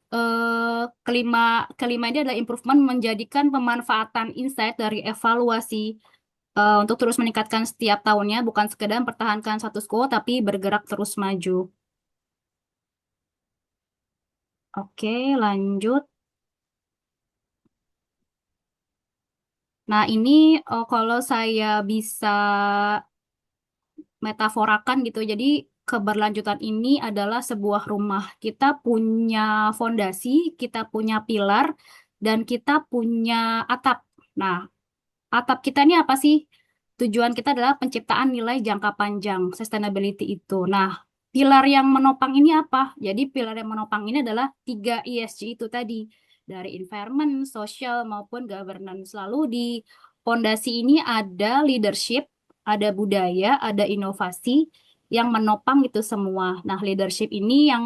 kelima ini adalah improvement, menjadikan pemanfaatan insight dari evaluasi untuk terus meningkatkan setiap tahunnya, bukan sekedar mempertahankan status quo, tapi bergerak terus maju. Oke, lanjut. Nah, ini kalau saya bisa metaforakan gitu, jadi keberlanjutan ini adalah sebuah rumah. Kita punya fondasi, kita punya pilar, dan kita punya atap. Nah, atap kita ini apa sih? Tujuan kita adalah penciptaan nilai jangka panjang, sustainability itu. Nah, pilar yang menopang ini apa? Jadi pilar yang menopang ini adalah 3 ESG itu tadi. dari environment, social maupun governance. Lalu di pondasi ini ada leadership, ada budaya, ada inovasi yang menopang itu semua. Nah, leadership ini yang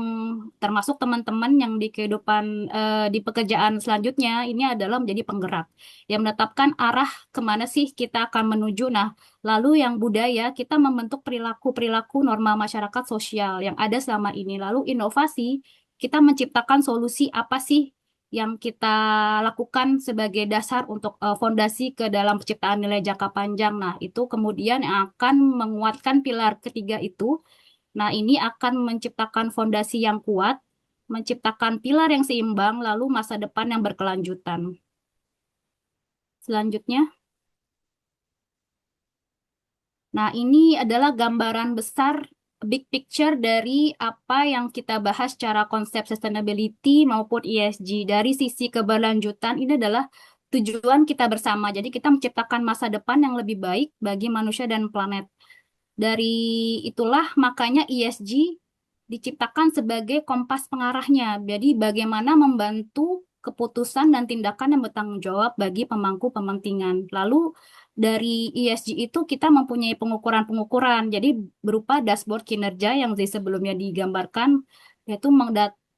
termasuk teman-teman yang di kehidupan di pekerjaan selanjutnya ini adalah menjadi penggerak yang menetapkan arah kemana sih kita akan menuju. Nah, lalu yang budaya kita membentuk perilaku-perilaku norma masyarakat sosial yang ada selama ini. Lalu inovasi kita menciptakan solusi apa sih yang kita lakukan sebagai dasar untuk fondasi ke dalam penciptaan nilai jangka panjang. Nah, itu kemudian yang akan menguatkan pilar ketiga itu. Nah, ini akan menciptakan fondasi yang kuat, menciptakan pilar yang seimbang, lalu masa depan yang berkelanjutan. Selanjutnya, nah ini adalah gambaran besar big picture dari apa yang kita bahas secara konsep sustainability maupun ESG. Dari sisi keberlanjutan, ini adalah tujuan kita bersama. Jadi kita menciptakan masa depan yang lebih baik bagi manusia dan planet. Dari itulah makanya ESG diciptakan sebagai kompas pengarahnya. Jadi bagaimana membantu keputusan dan tindakan yang bertanggung jawab bagi pemangku kepentingan. Lalu dari ESG itu kita mempunyai pengukuran-pengukuran. Jadi berupa dashboard kinerja yang sebelumnya digambarkan, yaitu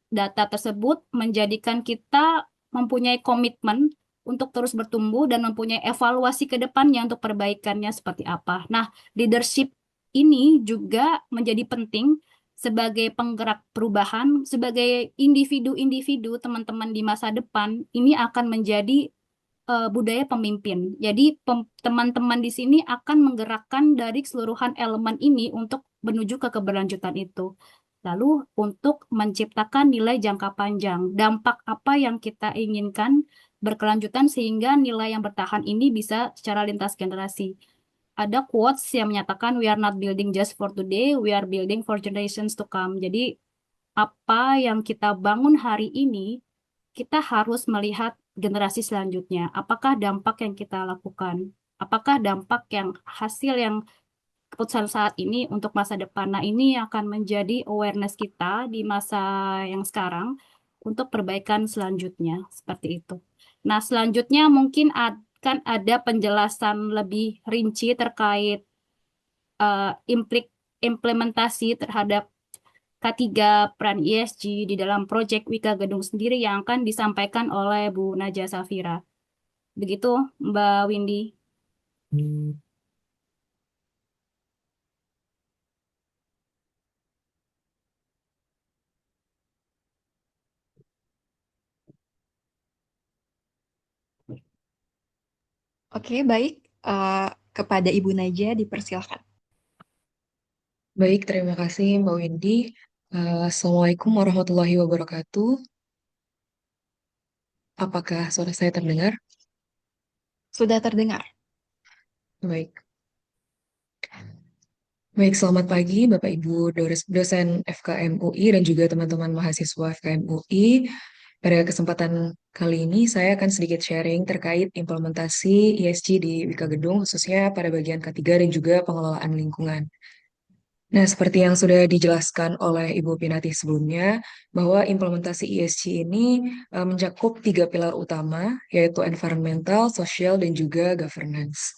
data tersebut menjadikan kita mempunyai komitmen untuk terus bertumbuh dan mempunyai evaluasi ke depannya untuk perbaikannya seperti apa. Nah, leadership ini juga menjadi penting sebagai penggerak perubahan, sebagai individu-individu teman-teman di masa depan, ini akan menjadi budaya pemimpin. Jadi teman-teman di sini akan menggerakkan dari keseluruhan elemen ini untuk menuju ke keberlanjutan itu. Lalu untuk menciptakan nilai jangka panjang, dampak apa yang kita inginkan berkelanjutan sehingga nilai yang bertahan ini bisa secara lintas generasi. Ada quotes yang menyatakan we are not building just for today, we are building for generations to come. Jadi apa yang kita bangun hari ini, kita harus melihat generasi selanjutnya. Apakah dampak yang kita lakukan? Apakah dampak yang hasil yang keputusan saat ini untuk masa depan? Nah, ini akan menjadi awareness kita di masa yang sekarang untuk perbaikan selanjutnya. Seperti itu. Nah, selanjutnya mungkin akan ada penjelasan lebih rinci terkait implementasi terhadap K3 peran ESG di dalam proyek Wika Gedung sendiri yang akan disampaikan oleh Bu Naja Safira. Begitu, Mbak Windy. Oke, baik. Kepada Ibu Naja dipersilakan. Baik, terima kasih Mbak Windy. Assalamualaikum warahmatullahi wabarakatuh. Apakah suara saya terdengar? Sudah terdengar. Baik. Baik, selamat pagi Bapak Ibu dosen FKM UI dan juga teman-teman mahasiswa FKM UI. Pada kesempatan kali ini saya akan sedikit sharing terkait implementasi ESG di Wika Gedung, khususnya pada bagian ketiga dan juga pengelolaan lingkungan. Nah, seperti yang sudah dijelaskan oleh Ibu Pinati sebelumnya, bahwa implementasi ESG ini mencakup tiga pilar utama, yaitu environmental, social, dan juga governance.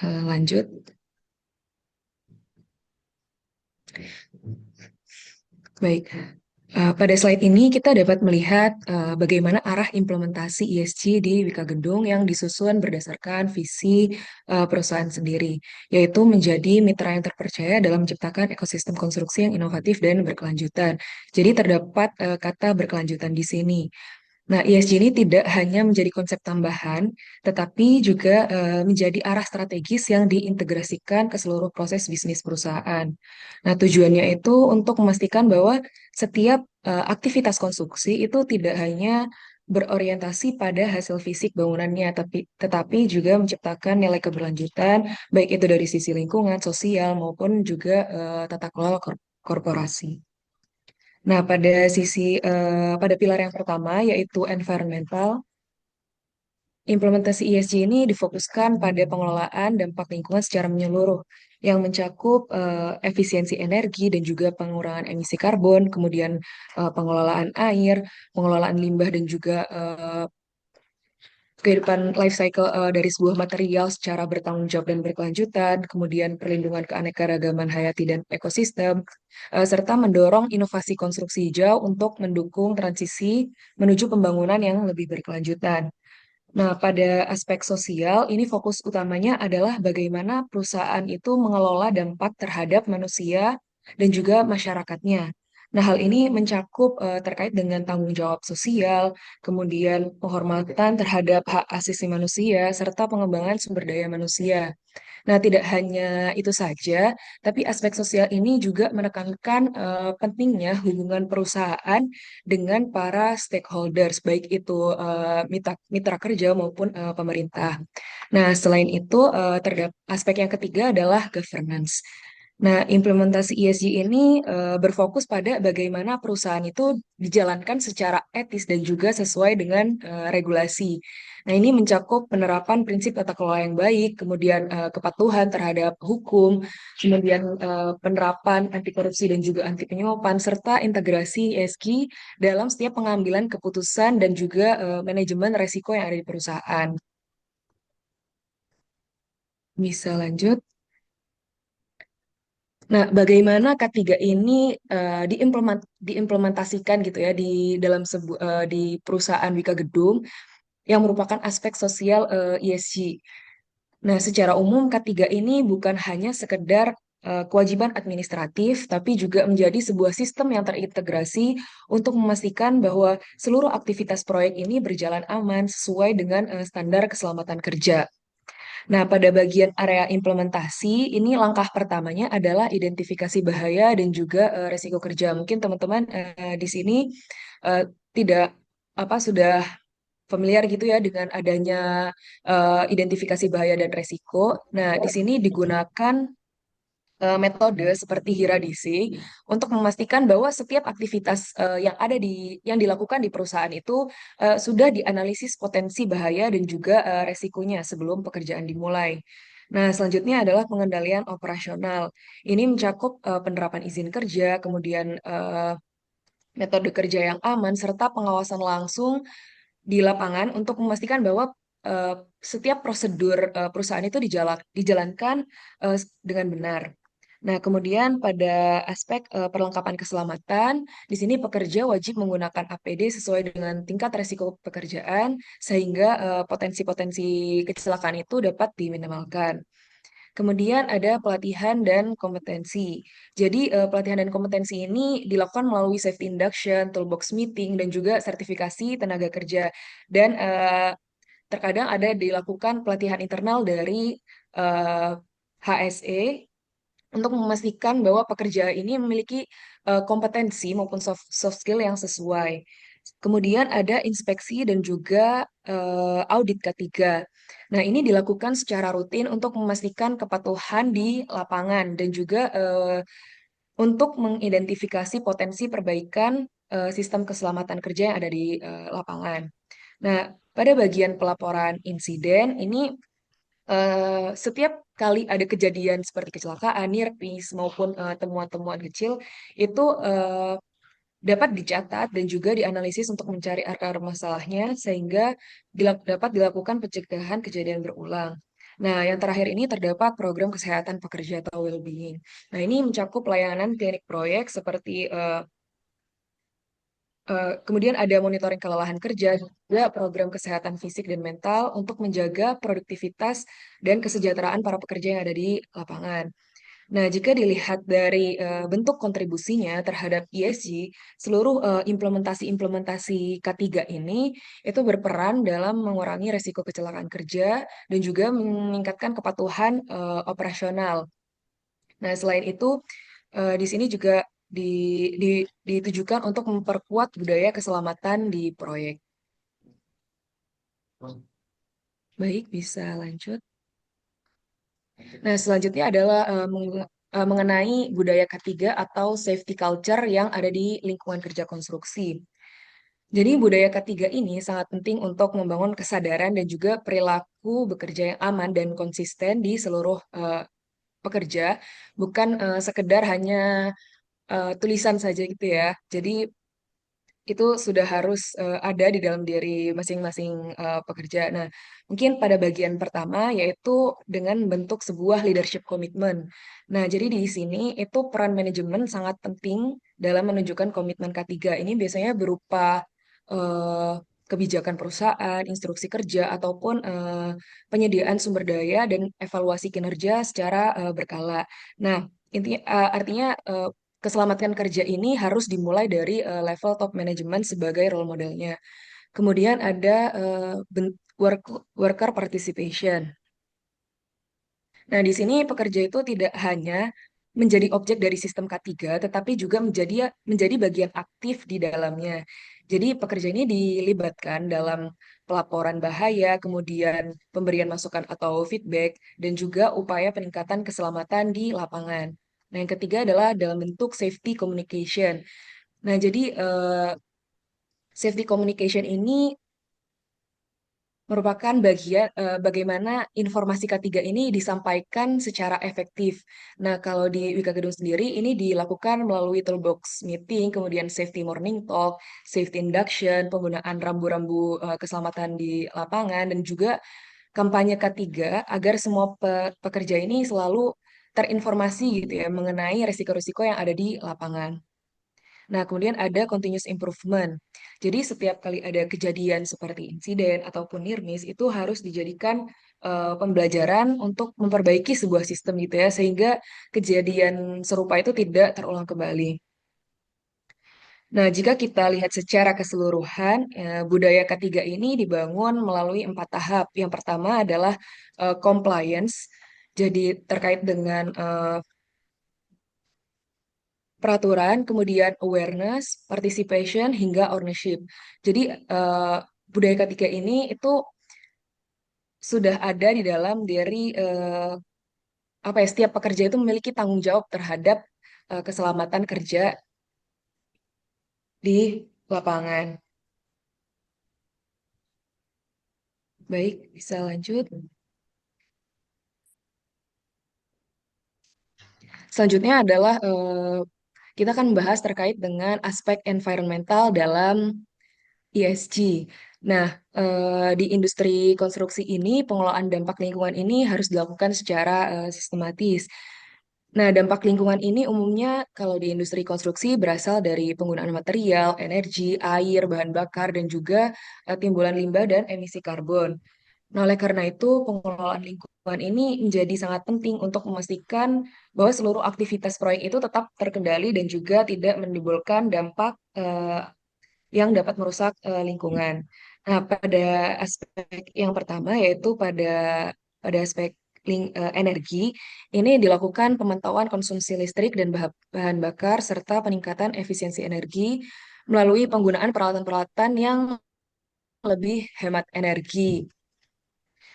Lanjut. Baik, pada slide ini kita dapat melihat bagaimana arah implementasi ESG di Wika Gedung yang disusun berdasarkan visi perusahaan sendiri, yaitu menjadi mitra yang terpercaya dalam menciptakan ekosistem konstruksi yang inovatif dan berkelanjutan. Jadi terdapat kata berkelanjutan di sini. Nah, ESG ini tidak hanya menjadi konsep tambahan, tetapi juga menjadi arah strategis yang diintegrasikan ke seluruh proses bisnis perusahaan. Nah, tujuannya itu untuk memastikan bahwa setiap aktivitas konstruksi itu tidak hanya berorientasi pada hasil fisik bangunannya, tetapi juga menciptakan nilai keberlanjutan, baik itu dari sisi lingkungan, sosial, maupun juga tata kelola korporasi. Nah, pada pada pilar yang pertama yaitu environmental. Implementasi ESG ini difokuskan pada pengelolaan dampak lingkungan secara menyeluruh yang mencakup efisiensi energi dan juga pengurangan emisi karbon, kemudian pengelolaan air, pengelolaan limbah dan juga kehidupan life cycle dari sebuah material secara bertanggung jawab dan berkelanjutan, kemudian perlindungan keanekaragaman hayati dan ekosistem, serta mendorong inovasi konstruksi hijau untuk mendukung transisi menuju pembangunan yang lebih berkelanjutan. Nah, pada aspek sosial, ini fokus utamanya adalah bagaimana perusahaan itu mengelola dampak terhadap manusia dan juga masyarakatnya. Nah, hal ini mencakup terkait dengan tanggung jawab sosial, kemudian penghormatan terhadap hak asasi manusia, serta pengembangan sumber daya manusia. Nah, tidak hanya itu saja, tapi aspek sosial ini juga menekankan pentingnya hubungan perusahaan dengan para stakeholders, baik itu mitra kerja maupun pemerintah. Nah, selain itu, terdapat aspek yang ketiga adalah governance. Nah, implementasi ESG ini berfokus pada bagaimana perusahaan itu dijalankan secara etis dan juga sesuai dengan regulasi. Nah, ini mencakup penerapan prinsip tata kelola yang baik, kemudian kepatuhan terhadap hukum, kemudian penerapan anti korupsi dan juga anti penyuapan, serta integrasi ESG dalam setiap pengambilan keputusan dan juga manajemen resiko yang ada di perusahaan. Bisa lanjut. Nah, bagaimana K3 ini diimplementasikan gitu ya di perusahaan Wika Gedung yang merupakan aspek sosial ESG. Nah, secara umum K3 ini bukan hanya sekedar kewajiban administratif, tapi juga menjadi sebuah sistem yang terintegrasi untuk memastikan bahwa seluruh aktivitas proyek ini berjalan aman sesuai dengan standar keselamatan kerja. Nah, pada bagian area implementasi, ini langkah pertamanya adalah identifikasi bahaya dan juga resiko kerja. Mungkin teman-teman di sini eh, tidak sudah familiar gitu ya dengan adanya identifikasi bahaya dan resiko. Nah, di sini digunakan metode seperti Hiradisi untuk memastikan bahwa setiap aktivitas yang dilakukan di perusahaan itu sudah dianalisis potensi bahaya dan juga resikonya sebelum pekerjaan dimulai. Nah, selanjutnya adalah pengendalian operasional. Ini mencakup penerapan izin kerja, kemudian metode kerja yang aman, serta pengawasan langsung di lapangan untuk memastikan bahwa eh, setiap prosedur perusahaan itu dijalankan dengan benar. Nah, kemudian pada aspek perlengkapan keselamatan, di sini pekerja wajib menggunakan APD sesuai dengan tingkat resiko pekerjaan, sehingga potensi-potensi kecelakaan itu dapat diminimalkan. Kemudian ada pelatihan dan kompetensi. Jadi pelatihan dan kompetensi ini dilakukan melalui safety induction, toolbox meeting, dan juga sertifikasi tenaga kerja. Dan terkadang ada dilakukan pelatihan internal dari HSE untuk memastikan bahwa pekerja ini memiliki kompetensi maupun soft skill yang sesuai. Kemudian ada inspeksi dan juga audit K3. Nah, ini dilakukan secara rutin untuk memastikan kepatuhan di lapangan dan juga untuk mengidentifikasi potensi perbaikan sistem keselamatan kerja yang ada di lapangan. Nah, pada bagian pelaporan insiden ini setiap kali ada kejadian seperti kecelakaan, near miss maupun temuan-temuan kecil itu dapat dicatat dan juga dianalisis untuk mencari akar masalahnya sehingga dapat dilakukan pencegahan kejadian berulang. Nah, yang terakhir ini terdapat program kesehatan pekerja atau well-being. Nah, ini mencakup layanan klinik proyek seperti kemudian ada monitoring kelelahan kerja, juga program kesehatan fisik dan mental untuk menjaga produktivitas dan kesejahteraan para pekerja yang ada di lapangan. Nah, jika dilihat dari bentuk kontribusinya terhadap ESG, seluruh implementasi-implementasi K3 ini itu berperan dalam mengurangi resiko kecelakaan kerja dan juga meningkatkan kepatuhan operasional. Nah, selain itu, di sini juga ditujukan untuk memperkuat budaya keselamatan di proyek. Baik, bisa lanjut. Nah, selanjutnya adalah mengenai budaya K3 atau safety culture yang ada di lingkungan kerja konstruksi. Jadi budaya ketiga ini sangat penting untuk membangun kesadaran dan juga perilaku bekerja yang aman dan konsisten di seluruh pekerja, bukan sekedar hanya tulisan saja gitu ya. Jadi itu sudah harus ada di dalam diri masing-masing pekerja. Nah, mungkin pada bagian pertama yaitu dengan bentuk sebuah leadership commitment. Nah, jadi di sini itu peran manajemen sangat penting dalam menunjukkan komitmen K3. Ini biasanya berupa eh, kebijakan perusahaan, instruksi kerja, ataupun penyediaan sumber daya dan evaluasi kinerja secara berkala. Nah, intinya artinya keselamatan kerja ini harus dimulai dari level top management sebagai role modelnya. Kemudian ada worker participation. Nah, di sini pekerja itu tidak hanya menjadi objek dari sistem K3, tetapi juga menjadi bagian aktif di dalamnya. Jadi pekerja ini dilibatkan dalam pelaporan bahaya, kemudian pemberian masukan atau feedback, dan juga upaya peningkatan keselamatan di lapangan. Nah, yang ketiga adalah dalam bentuk safety communication. Nah, jadi safety communication ini merupakan bagian bagaimana informasi K3 ini disampaikan secara efektif. Nah, kalau di Wika Gedung sendiri ini dilakukan melalui toolbox meeting, kemudian safety morning talk, safety induction, penggunaan rambu-rambu keselamatan di lapangan, dan juga kampanye K3 agar semua pekerja ini selalu terinformasi gitu ya mengenai resiko-risiko yang ada di lapangan. Nah, kemudian ada continuous improvement. Jadi setiap kali ada kejadian seperti insiden ataupun near miss itu harus dijadikan pembelajaran untuk memperbaiki sebuah sistem gitu ya, sehingga kejadian serupa itu tidak terulang kembali. Nah, jika kita lihat secara keseluruhan, budaya ketiga ini dibangun melalui 4 tahap. Yang pertama adalah compliance, jadi terkait dengan peraturan, kemudian awareness, participation, hingga ownership. Jadi eh, budaya ketiga ini itu sudah ada di dalam diri apa ya, setiap pekerja itu memiliki tanggung jawab terhadap keselamatan kerja di lapangan. Baik, bisa lanjut. Selanjutnya adalah kita akan membahas terkait dengan aspek environmental dalam ESG. Nah, di industri konstruksi ini, pengelolaan dampak lingkungan ini harus dilakukan secara sistematis. Nah, dampak lingkungan ini umumnya kalau di industri konstruksi berasal dari penggunaan material, energi, air, bahan bakar, dan juga timbulan limbah dan emisi karbon. Nah, oleh karena itu, pengelolaan lingkungan ini menjadi sangat penting untuk memastikan bahwa seluruh aktivitas proyek itu tetap terkendali dan juga tidak menimbulkan dampak yang dapat merusak lingkungan. Nah, pada aspek yang pertama yaitu pada aspek energi, ini dilakukan pemantauan konsumsi listrik dan bahan bakar serta peningkatan efisiensi energi melalui penggunaan peralatan-peralatan yang lebih hemat energi.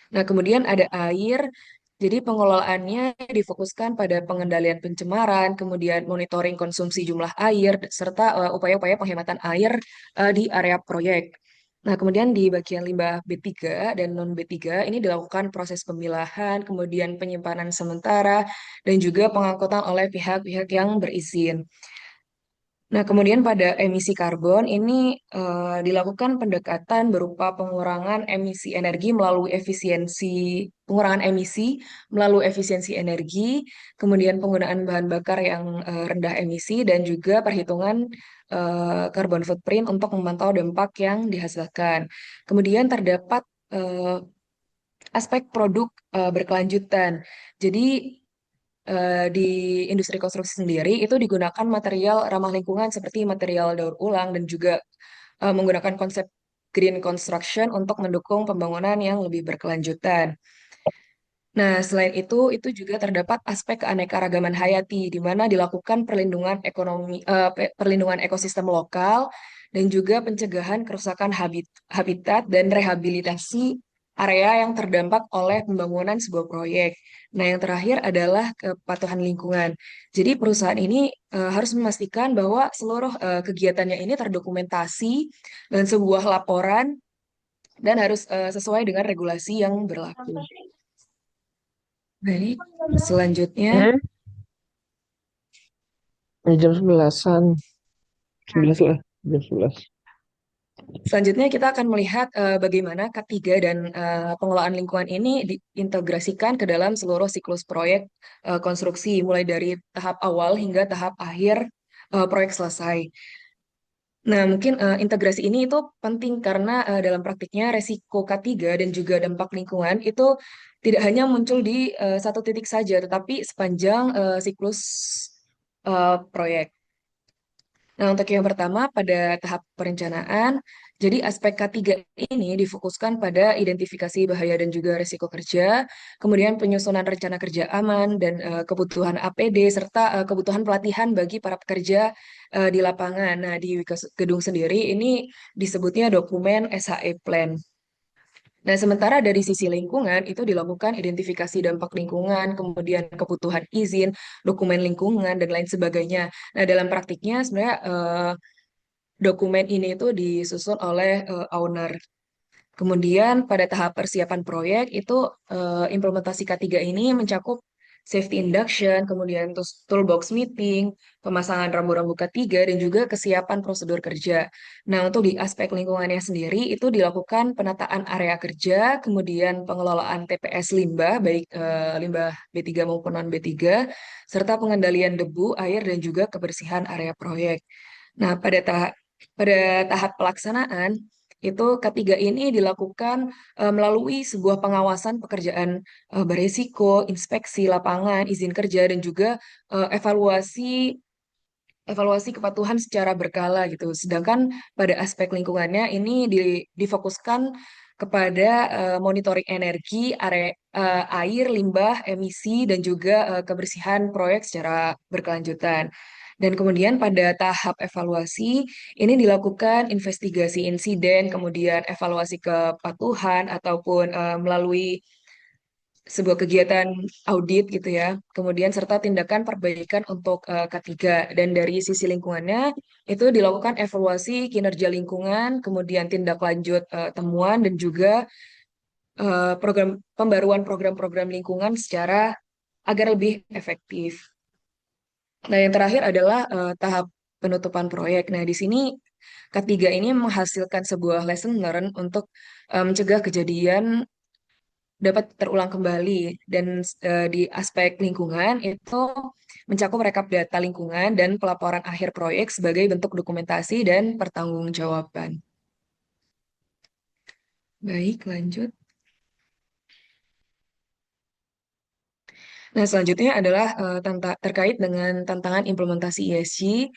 Nah, kemudian ada air. Jadi pengelolaannya difokuskan pada pengendalian pencemaran, kemudian monitoring konsumsi jumlah air, serta upaya-upaya penghematan air di area proyek. Nah, kemudian di bagian limbah B3 dan non-B3 ini dilakukan proses pemilahan, kemudian penyimpanan sementara, dan juga pengangkutan oleh pihak-pihak yang berizin. Nah, kemudian pada emisi karbon ini dilakukan pendekatan berupa pengurangan emisi melalui efisiensi energi, kemudian penggunaan bahan bakar yang rendah emisi dan juga perhitungan carbon footprint untuk memantau dampak yang dihasilkan. Kemudian terdapat eh, aspek produk berkelanjutan. Jadi di industri konstruksi sendiri itu digunakan material ramah lingkungan seperti material daur ulang dan juga menggunakan konsep green construction untuk mendukung pembangunan yang lebih berkelanjutan. Nah, selain itu juga terdapat aspek keanekaragaman hayati di mana dilakukan perlindungan ekosistem lokal dan juga pencegahan kerusakan habitat dan rehabilitasi area yang terdampak oleh pembangunan sebuah proyek. Nah, yang terakhir adalah kepatuhan lingkungan. Jadi perusahaan ini harus memastikan bahwa seluruh kegiatannya ini terdokumentasi dan sebuah laporan dan harus sesuai dengan regulasi yang berlaku. Baik, selanjutnya Jam 11-an. 11 lah, jam 11. Selanjutnya kita akan melihat bagaimana K3 dan pengelolaan lingkungan ini diintegrasikan ke dalam seluruh siklus proyek konstruksi, mulai dari tahap awal hingga tahap akhir proyek selesai. Nah, mungkin integrasi ini itu penting karena dalam praktiknya resiko K3 dan juga dampak lingkungan itu tidak hanya muncul di satu titik saja, tetapi sepanjang siklus proyek. Nah, untuk yang pertama pada tahap perencanaan, jadi aspek K3 ini difokuskan pada identifikasi bahaya dan juga risiko kerja, kemudian penyusunan rencana kerja aman dan kebutuhan APD serta kebutuhan pelatihan bagi para pekerja di lapangan. Nah, di Wika Gedung sendiri ini disebutnya dokumen SHE Plan. Nah, sementara dari sisi lingkungan itu dilakukan identifikasi dampak lingkungan, kemudian kebutuhan izin, dokumen lingkungan, dan lain sebagainya. Nah, dalam praktiknya sebenarnya dokumen ini itu disusun oleh owner. Kemudian pada tahap persiapan proyek itu implementasi K3 ini mencakup safety induction, kemudian toolbox meeting, pemasangan rambu-rambu K3, dan juga kesiapan prosedur kerja. Nah, untuk di aspek lingkungannya sendiri itu dilakukan penataan area kerja, kemudian pengelolaan TPS limbah, baik limbah B3 maupun non-B3, serta pengendalian debu, air, dan juga kebersihan area proyek. Nah, pada tahap pelaksanaan, itu ketiga ini dilakukan melalui sebuah pengawasan pekerjaan beresiko, inspeksi lapangan, izin kerja, dan juga evaluasi evaluasi kepatuhan secara berkala gitu. Sedangkan pada aspek lingkungannya ini difokuskan kepada monitoring energi, air, limbah, emisi, dan juga kebersihan proyek secara berkelanjutan. Dan kemudian pada tahap evaluasi, ini dilakukan investigasi insiden, kemudian evaluasi kepatuhan, ataupun melalui sebuah kegiatan audit gitu ya, kemudian serta tindakan perbaikan untuk K3. Dan dari sisi lingkungannya, itu dilakukan evaluasi kinerja lingkungan, kemudian tindak lanjut temuan, dan juga pembaruan program-program lingkungan secara agar lebih efektif. Nah, yang terakhir adalah tahap penutupan proyek. Nah, di sini K3 ini menghasilkan sebuah lesson learn untuk mencegah kejadian dapat terulang kembali. Dan di aspek lingkungan itu mencakup rekap data lingkungan dan pelaporan akhir proyek sebagai bentuk dokumentasi dan pertanggungjawaban. Baik, lanjut. Nah, selanjutnya adalah terkait dengan tantangan implementasi ESG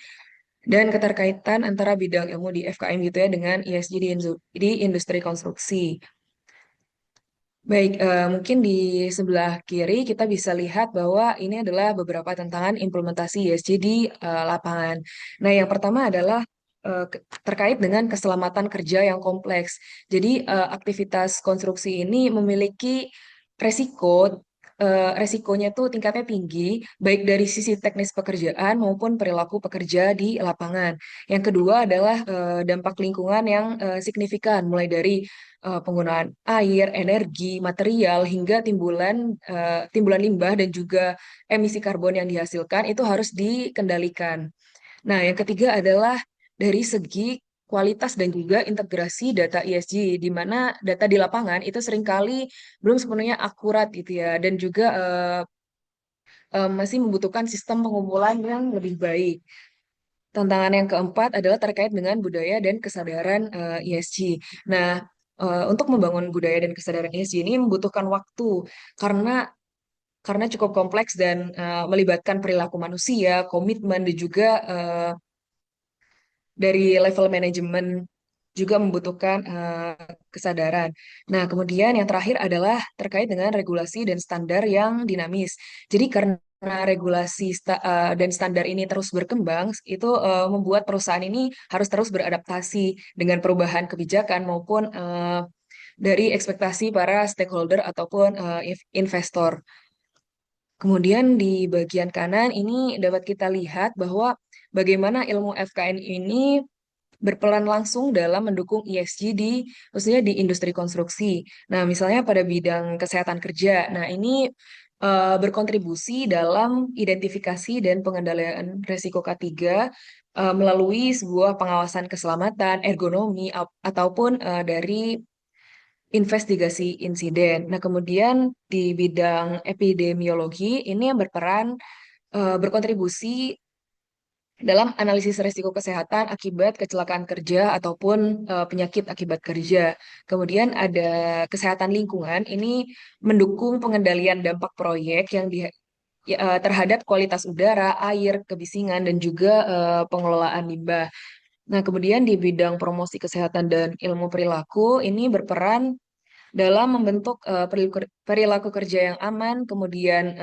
dan keterkaitan antara bidang ilmu di FKM gitu ya dengan ESG di industri konstruksi. Baik, mungkin di sebelah kiri kita bisa lihat bahwa ini adalah beberapa tantangan implementasi ESG di lapangan. Nah, yang pertama adalah terkait dengan keselamatan kerja yang kompleks. Jadi, aktivitas konstruksi ini memiliki resiko, resikonya tuh tingkatnya tinggi, baik dari sisi teknis pekerjaan maupun perilaku pekerja di lapangan. Yang kedua adalah dampak lingkungan yang signifikan, mulai dari penggunaan air, energi, material, hingga timbulan limbah dan juga emisi karbon yang dihasilkan itu harus dikendalikan. Nah, yang ketiga adalah dari segi kualitas dan juga integrasi data ESG, di mana data di lapangan itu seringkali belum sepenuhnya akurat gitu ya, dan juga masih membutuhkan sistem pengumpulan yang lebih baik. Tantangan yang keempat adalah terkait dengan budaya dan kesadaran ESG. Nah, untuk membangun budaya dan kesadaran ESG ini membutuhkan waktu karena cukup kompleks dan melibatkan perilaku manusia, komitmen, dan juga dari level manajemen juga membutuhkan kesadaran. Nah, kemudian yang terakhir adalah terkait dengan regulasi dan standar yang dinamis. Jadi karena regulasi dan standar ini terus berkembang, itu membuat perusahaan ini harus terus beradaptasi dengan perubahan kebijakan maupun dari ekspektasi para stakeholder ataupun investor. Kemudian di bagian kanan ini dapat kita lihat bahwa bagaimana ilmu FKN ini berperan langsung dalam mendukung ESG khususnya di industri konstruksi. Nah, misalnya pada bidang kesehatan kerja. Nah, ini berkontribusi dalam identifikasi dan pengendalian risiko K3 melalui sebuah pengawasan keselamatan, ergonomi, ataupun dari investigasi insiden. Nah, kemudian di bidang epidemiologi ini yang berkontribusi dalam analisis risiko kesehatan akibat kecelakaan kerja ataupun penyakit akibat kerja. Kemudian ada kesehatan lingkungan, ini mendukung pengendalian dampak proyek terhadap kualitas udara, air, kebisingan, dan juga pengelolaan limbah. Nah, kemudian di bidang promosi kesehatan dan ilmu perilaku, ini berperan dalam membentuk perilaku kerja yang aman, kemudian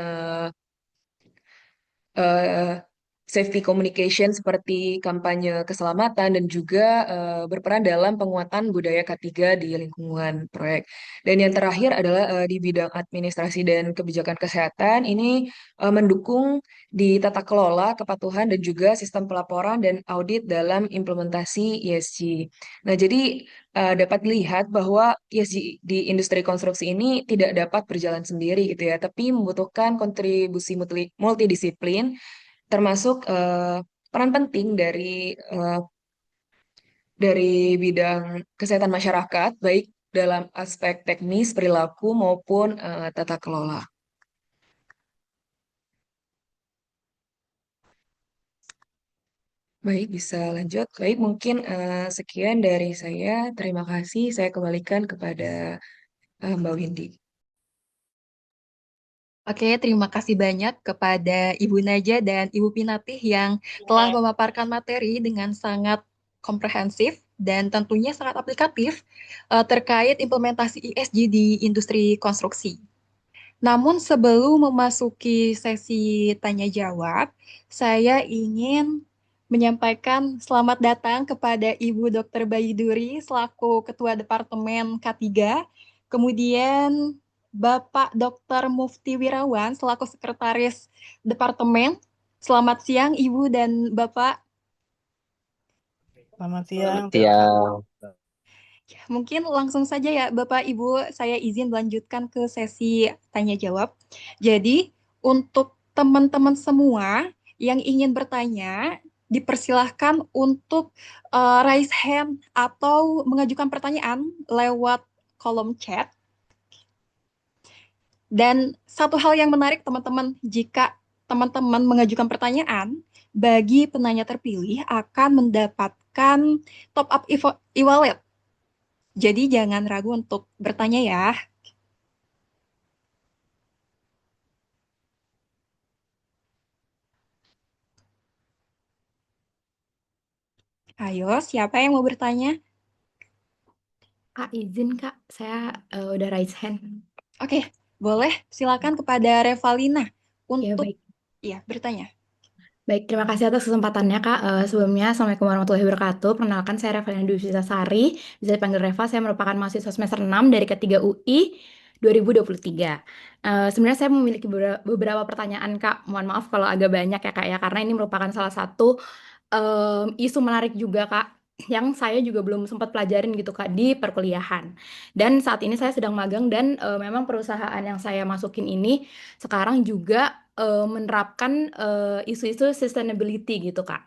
eh, safety communication seperti kampanye keselamatan dan juga berperan dalam penguatan budaya K3 di lingkungan proyek. Dan yang terakhir adalah di bidang administrasi dan kebijakan kesehatan ini mendukung di tata kelola, kepatuhan dan juga sistem pelaporan dan audit dalam implementasi ESG. Nah, jadi dapat dilihat bahwa ESG di industri konstruksi ini tidak dapat berjalan sendiri gitu ya, tapi membutuhkan kontribusi multidisiplin termasuk peran penting eh, dari bidang kesehatan masyarakat, baik dalam aspek teknis, perilaku maupun tata kelola. Baik, bisa lanjut. Baik, mungkin sekian dari saya. Terima kasih. Saya kembalikan kepada Mbak Windy. Oke, terima kasih banyak kepada Ibu Naja dan Ibu Pinatih yang telah memaparkan materi dengan sangat komprehensif dan tentunya sangat aplikatif terkait implementasi ESG di industri konstruksi. Namun sebelum memasuki sesi tanya jawab, saya ingin menyampaikan selamat datang kepada Ibu Dr. Bayuduri selaku Ketua Departemen K3, kemudian Bapak Dr. Mufti Wirawan selaku Sekretaris Departemen. Selamat siang Ibu dan Bapak. Selamat siang. Mungkin langsung saja ya Bapak Ibu, saya izin melanjutkan ke sesi tanya jawab. Jadi untuk teman-teman semua yang ingin bertanya, dipersilahkan untuk raise hand atau mengajukan pertanyaan lewat kolom chat. Dan satu hal yang menarik teman-teman, jika teman-teman mengajukan pertanyaan, bagi penanya terpilih akan mendapatkan top up e-wallet. Jadi jangan ragu untuk bertanya ya. Ayo, siapa yang mau bertanya? Kak, izin Kak, saya udah raise hand. Oke, boleh. Silakan kepada Revalina Ya, untuk baik. Bertanya. Baik, terima kasih atas kesempatannya Kak. Sebelumnya, Assalamualaikum warahmatullahi wabarakatuh. Perkenalkan, saya Revalina Dwi Sari. Bisa dipanggil Reva, saya merupakan mahasiswa semester 6 dari ketiga UI 2023. Sebenarnya saya memiliki beberapa pertanyaan Kak. Mohon maaf kalau agak banyak ya Kak ya, karena ini merupakan salah satu isu menarik juga Kak, yang saya juga belum sempat pelajarin gitu Kak di perkuliahan. Dan saat ini saya sedang magang dan memang perusahaan yang saya masukin ini sekarang juga menerapkan isu-isu sustainability gitu Kak.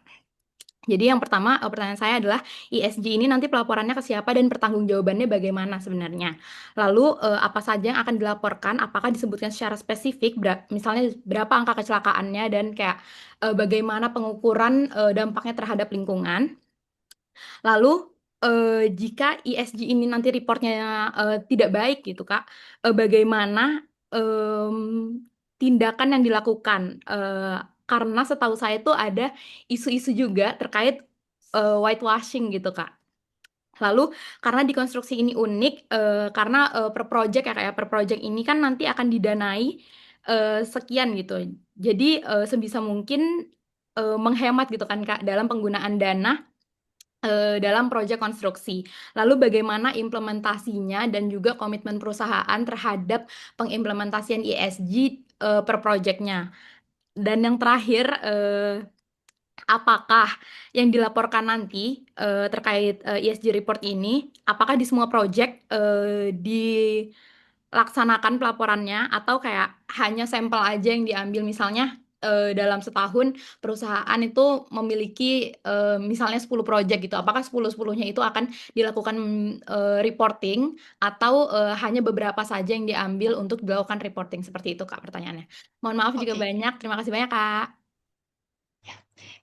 Jadi yang pertama pertanyaan saya adalah ESG ini nanti pelaporannya ke siapa dan pertanggungjawabannya bagaimana sebenarnya? Lalu apa saja yang akan dilaporkan? Apakah disebutkan secara spesifik? Misalnya berapa angka kecelakaannya dan kayak bagaimana pengukuran dampaknya terhadap lingkungan? Lalu jika ESG ini nanti reportnya tidak baik gitu Kak, bagaimana tindakan yang dilakukan? Karena setahu saya itu ada isu-isu juga terkait whitewashing gitu Kak. Lalu karena di konstruksi ini unik, karena per project ya kayak per project ini kan nanti akan didanai sekian gitu. Jadi sebisa mungkin menghemat gitu kan Kak dalam penggunaan dana dalam proyek konstruksi. Lalu bagaimana implementasinya dan juga komitmen perusahaan terhadap pengimplementasian ESG per proyeknya. Dan yang terakhir, apakah yang dilaporkan nanti terkait ESG report ini, apakah di semua proyek dilaksanakan pelaporannya atau kayak hanya sampel aja yang diambil, misalnya dalam setahun perusahaan itu memiliki misalnya 10 proyek gitu. Apakah 10-10-nya itu akan dilakukan reporting atau hanya beberapa saja yang diambil untuk dilakukan reporting, seperti itu Kak pertanyaannya. Mohon maaf juga Oke, banyak. Terima kasih banyak Kak.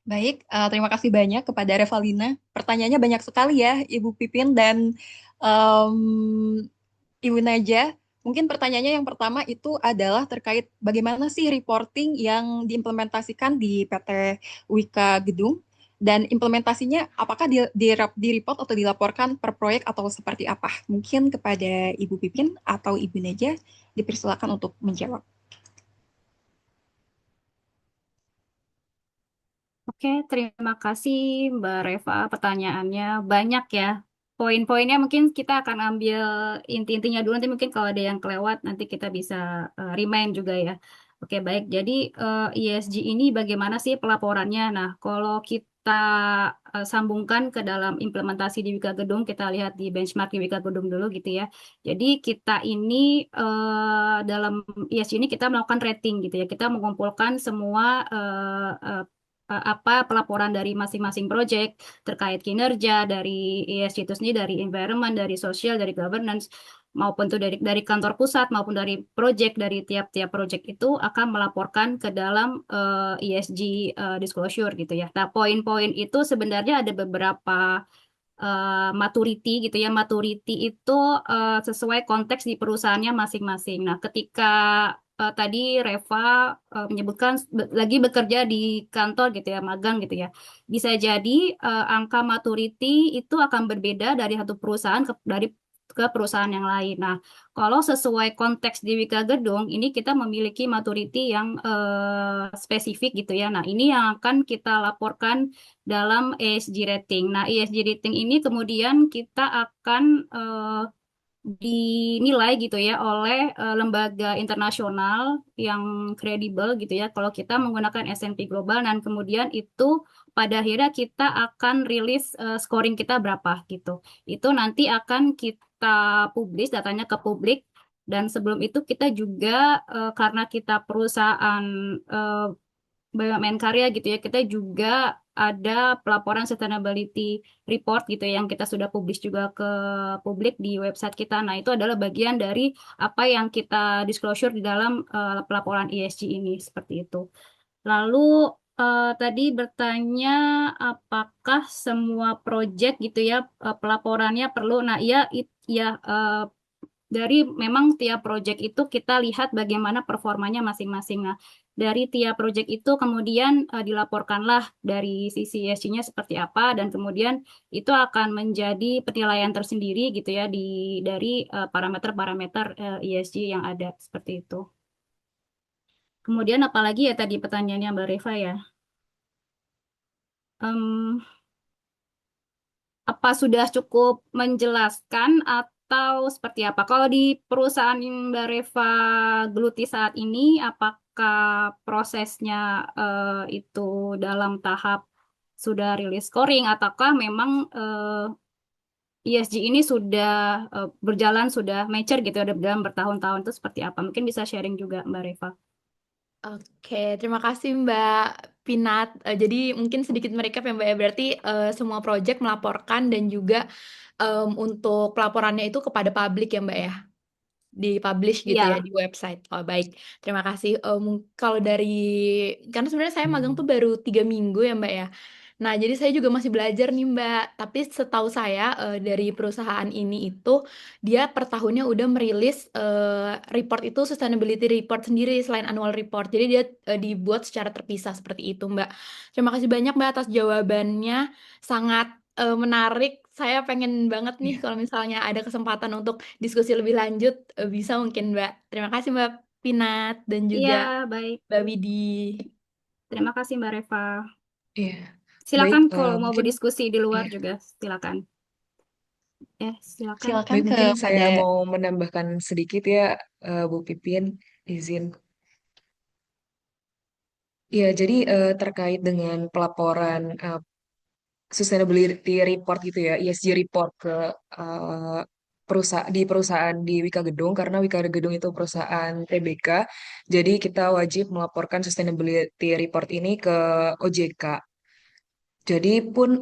baik. Terima kasih banyak kepada Revalina. Pertanyaannya banyak sekali ya, Ibu Pipin dan em, Ibu Naja. Mungkin pertanyaannya yang pertama itu adalah terkait bagaimana sih reporting yang diimplementasikan di PT Wika Gedung dan implementasinya apakah di report atau dilaporkan per proyek atau seperti apa? Mungkin kepada Ibu Pipin atau Ibu Naja dipersilakan untuk menjawab. Oke, terima kasih Mbak Reva. Pertanyaannya banyak ya. Poin-poinnya mungkin kita akan ambil inti-intinya dulu. Nanti mungkin kalau ada yang kelewat, nanti kita bisa remind juga ya. Oke, baik. Jadi ESG ini bagaimana sih pelaporannya? Nah, kalau kita sambungkan ke dalam implementasi di Wika Gedung, kita lihat di benchmark di Wika Gedung dulu gitu ya. Jadi kita ini dalam ESG ini kita melakukan rating gitu ya. Kita mengumpulkan semua apa pelaporan dari masing-masing project terkait kinerja dari ESG itu sendiri, dari environment, dari sosial, dari governance, maupun tuh dari kantor pusat maupun dari project, dari tiap-tiap project itu akan melaporkan ke dalam ESG disclosure gitu ya. Nah, poin-poin itu sebenarnya ada beberapa maturity gitu ya. Maturity itu sesuai konteks di perusahaannya masing-masing. Nah, ketika tadi Reva menyebutkan lagi bekerja di kantor gitu ya, magang gitu ya. Bisa jadi angka maturity itu akan berbeda dari satu perusahaan dari ke perusahaan yang lain. Nah, kalau sesuai konteks di Wika Gedung, ini kita memiliki maturity yang spesifik gitu ya. Nah, ini yang akan kita laporkan dalam ESG rating. Nah, ESG rating ini kemudian kita akan dinilai gitu ya oleh lembaga internasional yang kredibel gitu ya. Kalau kita menggunakan S&P Global dan kemudian itu pada akhirnya kita akan rilis scoring kita berapa gitu. Itu nanti akan kita publish datanya ke publik dan sebelum itu kita juga karena kita perusahaan eh, BUMN karya gitu ya, kita juga ada pelaporan sustainability report gitu ya, yang kita sudah publish juga ke publik di website kita. Nah, itu adalah bagian dari apa yang kita disclosure di dalam pelaporan ESG ini, seperti itu. Lalu tadi bertanya apakah semua project gitu ya pelaporannya perlu. Nah, iya ya dari memang tiap project itu kita lihat bagaimana performanya masing-masing. Nah, dari tiap project itu kemudian dilaporkanlah dari sisi ESG-nya seperti apa dan kemudian itu akan menjadi penilaian tersendiri gitu ya dari parameter-parameter ESG yang ada seperti itu. Kemudian apalagi ya tadi pertanyaannya Mbak Reva ya. Em, apa sudah cukup menjelaskan atau seperti apa? Kalau di perusahaan Mbak Reva geluti saat ini, apakah prosesnya itu dalam tahap sudah rilis scoring ataukah memang ESG ini sudah berjalan, sudah mature gitu, ada dalam bertahun-tahun itu seperti apa? Mungkin bisa sharing juga Mbak Reva. Oke, terima kasih Mbak Pinat. Jadi mungkin sedikit merecap ya Mbak ya. Berarti semua proyek melaporkan dan juga untuk pelaporannya itu kepada publik ya Mbak ya. Dipublish gitu ya Iya. di website. Oh baik, terima kasih. Kalau dari, karena sebenarnya saya magang tuh baru 3 minggu ya Mbak ya. Nah, jadi saya juga masih belajar nih Mbak. Tapi setahu saya dari perusahaan ini itu dia per tahunnya udah merilis report itu sustainability report sendiri selain annual report. Jadi dia dibuat secara terpisah seperti itu Mbak. Terima kasih banyak Mbak atas jawabannya. Sangat menarik. Saya pengen banget nih Iya. kalau misalnya ada kesempatan untuk diskusi lebih lanjut, bisa mungkin Mbak. Terima kasih Mbak Pinat dan Iya, juga baik. Mbak Widi. Terima kasih Mbak Reva. Iya. Silakan Baik, kalau mau mungkin berdiskusi di luar ya. juga, silakan. Silakan. Silakan Baik, mungkin saya kepada mau menambahkan sedikit ya, Bu Pipin, izin. Ya, jadi terkait dengan pelaporan sustainability report gitu ya, ESG report ke perusahaan di Wika Gedung, karena Wika Gedung itu perusahaan TBK, jadi kita wajib melaporkan sustainability report ini ke OJK. Jadi pun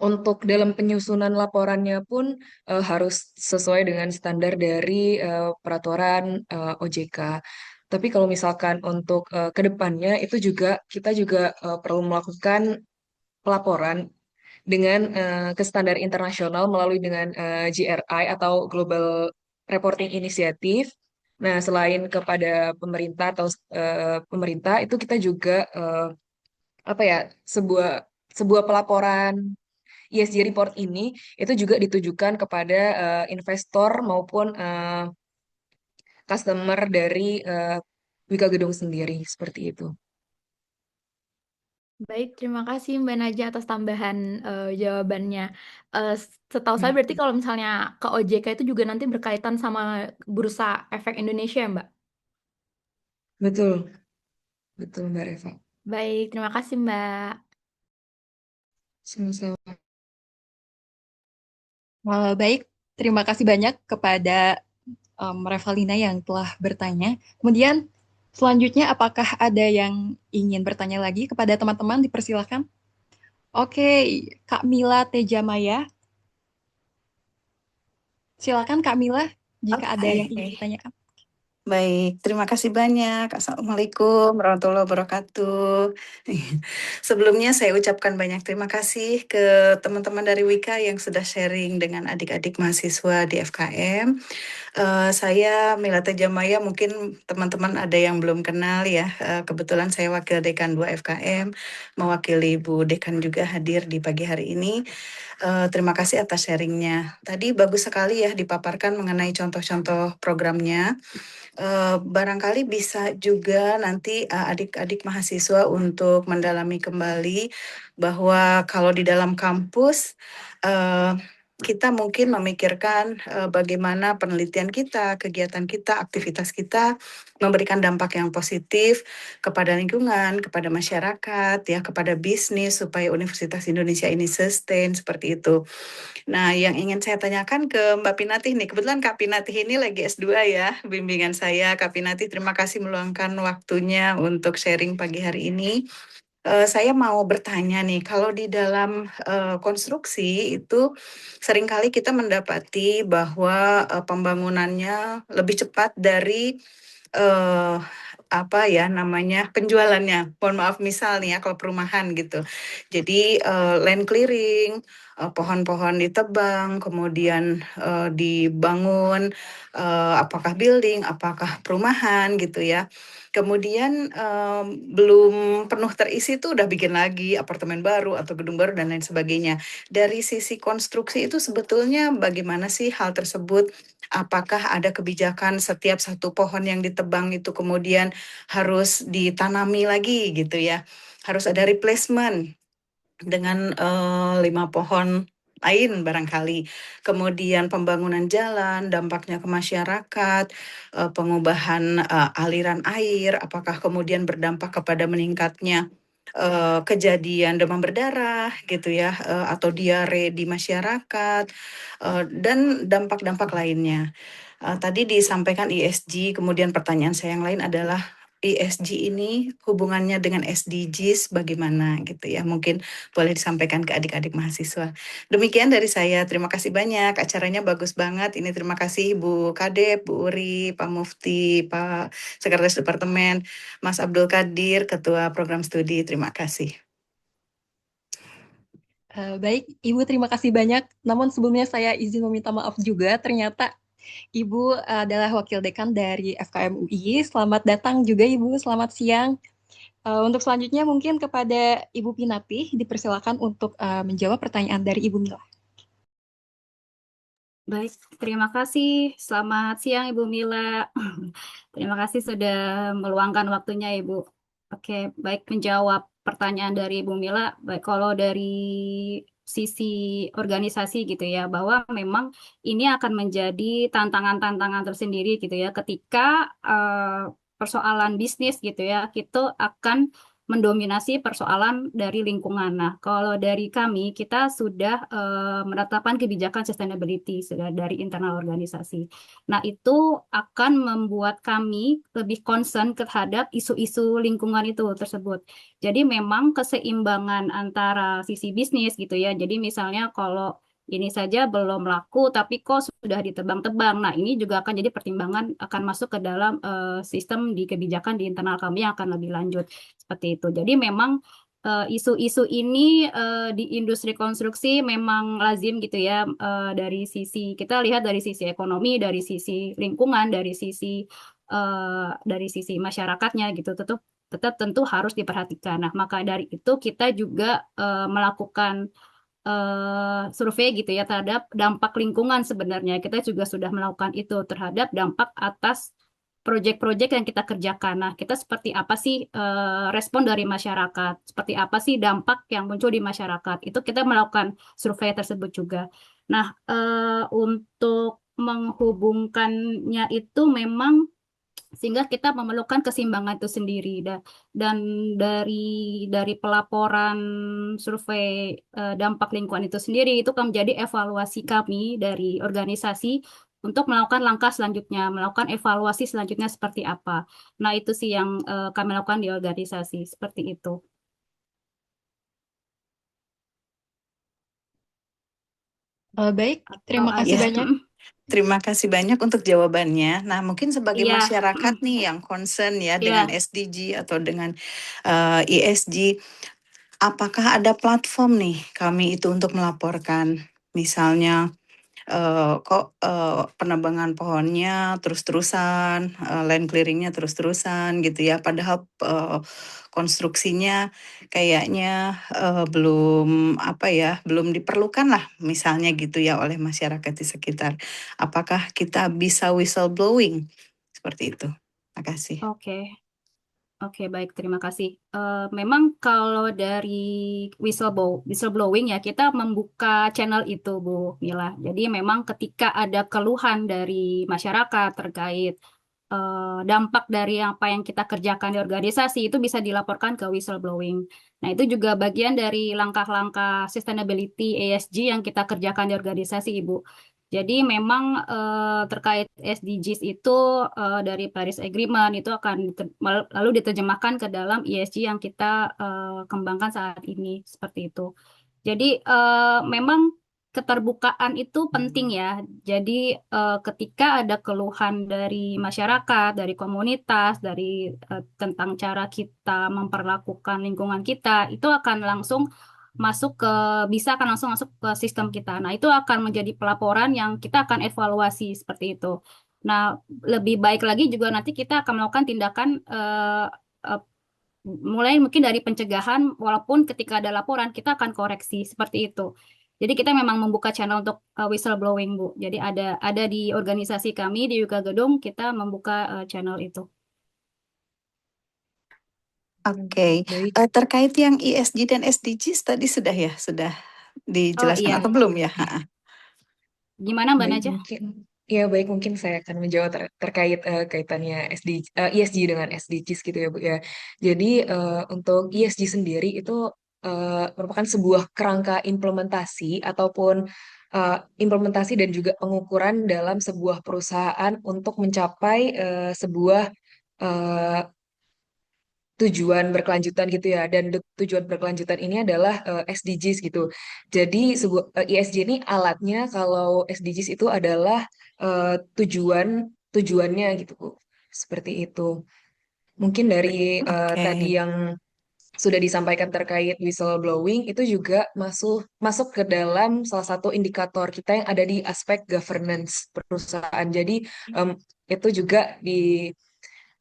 untuk dalam penyusunan laporannya pun harus sesuai dengan standar dari peraturan OJK. Tapi kalau misalkan untuk ke depannya itu juga kita juga perlu melakukan pelaporan dengan ke standar internasional melalui dengan GRI atau Global Reporting Initiative. Nah, selain kepada pemerintah atau pemerintah itu kita juga apa ya, sebuah sebuah pelaporan ESG report ini itu juga ditujukan kepada investor maupun customer dari Wika Gedung sendiri seperti itu. Baik, terima kasih Mbak Naja atas tambahan jawabannya. Setahu saya berarti kalau misalnya ke OJK itu juga nanti berkaitan sama Bursa Efek Indonesia ya, Mbak? Betul, betul Mbak Reva. Baik, terima kasih Mbak. Sama-sama. baik, terima kasih banyak kepada Revalina yang telah bertanya. Kemudian selanjutnya apakah ada yang ingin bertanya lagi kepada teman-teman? Dipersilakan. Oke, Kak Mila Tejamaya. Silakan Kak Mila jika ada yang ingin Oke, ditanyakan. baik. Terima kasih banyak. Assalamualaikum warahmatullahi wabarakatuh. Sebelumnya saya ucapkan banyak terima kasih ke teman-teman dari Wika yang sudah sharing dengan adik-adik mahasiswa di FKM. Saya Mila Tejamaya, mungkin teman-teman ada yang belum kenal ya. Kebetulan saya Wakil Dekan 2 FKM, mewakili Bu Dekan juga hadir di pagi hari ini. Terima kasih atas sharingnya. Tadi bagus sekali ya dipaparkan mengenai contoh-contoh programnya. Barangkali bisa juga nanti adik-adik mahasiswa untuk mendalami kembali bahwa kalau di dalam kampus kita mungkin memikirkan bagaimana penelitian kita, kegiatan kita, aktivitas kita memberikan dampak yang positif kepada lingkungan, kepada masyarakat, ya, kepada bisnis supaya Universitas Indonesia ini sustain seperti itu. Nah, yang ingin saya tanyakan ke Mbak Pinatih nih, kebetulan Kak Pinatih ini lagi S2 ya, bimbingan saya. Kak Pinatih, terima kasih meluangkan waktunya untuk sharing pagi hari ini. Saya mau bertanya nih, kalau di dalam konstruksi itu seringkali kita mendapati bahwa pembangunannya lebih cepat dari apa ya namanya penjualannya. Mohon maaf misalnya kalau perumahan gitu. Jadi land clearing, pohon-pohon ditebang, kemudian dibangun, apakah building, apakah perumahan gitu ya. Kemudian belum penuh terisi itu udah bikin lagi apartemen baru atau gedung baru dan lain sebagainya. Dari sisi konstruksi itu sebetulnya bagaimana sih hal tersebut? Apakah ada kebijakan setiap satu pohon yang ditebang itu kemudian harus ditanami lagi gitu ya? Harus ada replacement dengan 5 pohon lain barangkali. Kemudian pembangunan jalan, dampaknya ke masyarakat, pengubahan aliran air, apakah kemudian berdampak kepada meningkatnya kejadian demam berdarah gitu ya, atau diare di masyarakat, dan dampak-dampak lainnya. Tadi disampaikan ESG, kemudian pertanyaan saya yang lain adalah ESG ini hubungannya dengan SDGs bagaimana gitu ya. Mungkin boleh disampaikan ke adik-adik mahasiswa. Demikian dari saya. Terima kasih banyak. Acaranya bagus banget. Ini terima kasih Bu Kadep, Bu Uri, Pak Mufti, Pak Sekretaris Departemen, Mas Abdul Qadir, Ketua Program Studi. Terima kasih. Baik, Ibu terima kasih banyak. Namun sebelumnya saya izin meminta maaf juga, ternyata Ibu adalah Wakil Dekan dari FKM UI. Selamat datang juga Ibu, selamat siang. Untuk selanjutnya mungkin kepada Ibu Pinatih, dipersilakan untuk menjawab pertanyaan dari Ibu Mila. Baik, terima kasih. Selamat siang Ibu Mila. Terima kasih sudah meluangkan waktunya Ibu. Oke, baik menjawab pertanyaan dari Bu Mila, kalau dari sisi organisasi gitu ya, bahwa memang ini akan menjadi tantangan-tantangan tersendiri gitu ya, ketika persoalan bisnis gitu ya, itu akan mendominasi persoalan dari lingkungan. Nah, kalau dari kami, kita sudah menetapkan kebijakan sustainability sudah dari internal organisasi. Nah, itu akan membuat kami lebih concern terhadap isu-isu lingkungan itu tersebut. Jadi memang keseimbangan antara sisi bisnis gitu ya. Jadi misalnya kalau ini saja belum laku, tapi kok sudah ditebang-tebang. Nah, ini juga akan jadi pertimbangan akan masuk ke dalam sistem di kebijakan di internal kami yang akan lebih lanjut seperti itu. Jadi memang isu-isu ini di industri konstruksi memang lazim gitu ya, dari sisi kita lihat dari sisi ekonomi, dari sisi lingkungan, dari sisi masyarakatnya gitu, tetap tentu harus diperhatikan. Nah, maka dari itu kita juga melakukan survei gitu ya terhadap dampak lingkungan sebenarnya. Kita juga sudah melakukan itu terhadap dampak atas proyek-proyek yang kita kerjakan. Nah, kita seperti apa sih respon dari masyarakat? Seperti apa sih dampak yang muncul di masyarakat? Itu kita melakukan survei tersebut juga. Nah, untuk menghubungkannya itu memang sehingga kita memerlukan keseimbangan itu sendiri. Dan dari pelaporan survei dampak lingkungan itu sendiri itu kan menjadi evaluasi kami dari organisasi untuk melakukan langkah selanjutnya, melakukan evaluasi selanjutnya seperti apa. Nah, itu sih yang kami lakukan di organisasi seperti itu. Baik, Atau terima kasih Ya. banyak. Terima kasih banyak untuk jawabannya. Nah, mungkin sebagai Iya, masyarakat nih yang concern ya dengan iya. SDG atau dengan ESG, apakah ada platform nih kami itu untuk melaporkan, misalnya kok penebangan pohonnya terus-terusan, land clearingnya terus-terusan gitu ya, padahal konstruksinya kayaknya belum apa ya, belum diperlukan lah misalnya gitu ya oleh masyarakat di sekitar. Apakah kita bisa whistleblowing seperti itu? Terima kasih. Oke. Oke, baik, terima kasih. Memang kalau dari whistleblowing ya, kita membuka channel itu, Bu Mila. Jadi memang ketika ada keluhan dari masyarakat terkait dampak dari apa yang kita kerjakan di organisasi, itu bisa dilaporkan ke whistleblowing. Nah, itu juga bagian dari langkah-langkah sustainability ESG yang kita kerjakan di organisasi, Ibu. Jadi memang terkait SDGs itu dari Paris Agreement itu akan lalu diterjemahkan ke dalam ESG yang kita kembangkan saat ini seperti itu. Jadi memang keterbukaan itu penting ya. Jadi ketika ada keluhan dari masyarakat, dari komunitas, dari tentang cara kita memperlakukan lingkungan kita, itu akan langsung bisa akan langsung masuk ke sistem kita. Nah, itu akan menjadi pelaporan yang kita akan evaluasi seperti itu. Nah, lebih baik lagi juga nanti kita akan melakukan tindakan eh, mulai mungkin dari pencegahan, walaupun ketika ada laporan kita akan koreksi seperti itu. Jadi kita memang membuka channel untuk whistleblowing, Bu. Jadi ada di organisasi kami di Yuka Gedung kita membuka channel itu. Oke, Baik. terkait yang ESG dan SDGs tadi sudah Oh dijelaskan iya, atau belum ya? gimana Mbak Baik, Najah? mungkin saya akan menjawab terkait kaitannya ESG dengan SDGs gitu ya Bu ya. Jadi untuk ESG sendiri itu merupakan sebuah kerangka implementasi ataupun implementasi dan juga pengukuran dalam sebuah perusahaan untuk mencapai sebuah eh, tujuan berkelanjutan gitu ya. Dan tujuan berkelanjutan ini adalah SDGs gitu. Jadi sebuah ESG ini alatnya, kalau SDGs itu adalah tujuannya gitu Bu. Seperti itu. Mungkin dari tadi Oke. yang sudah disampaikan terkait whistleblowing itu juga masuk masuk ke dalam salah satu indikator kita yang ada di aspek governance perusahaan. Jadi itu juga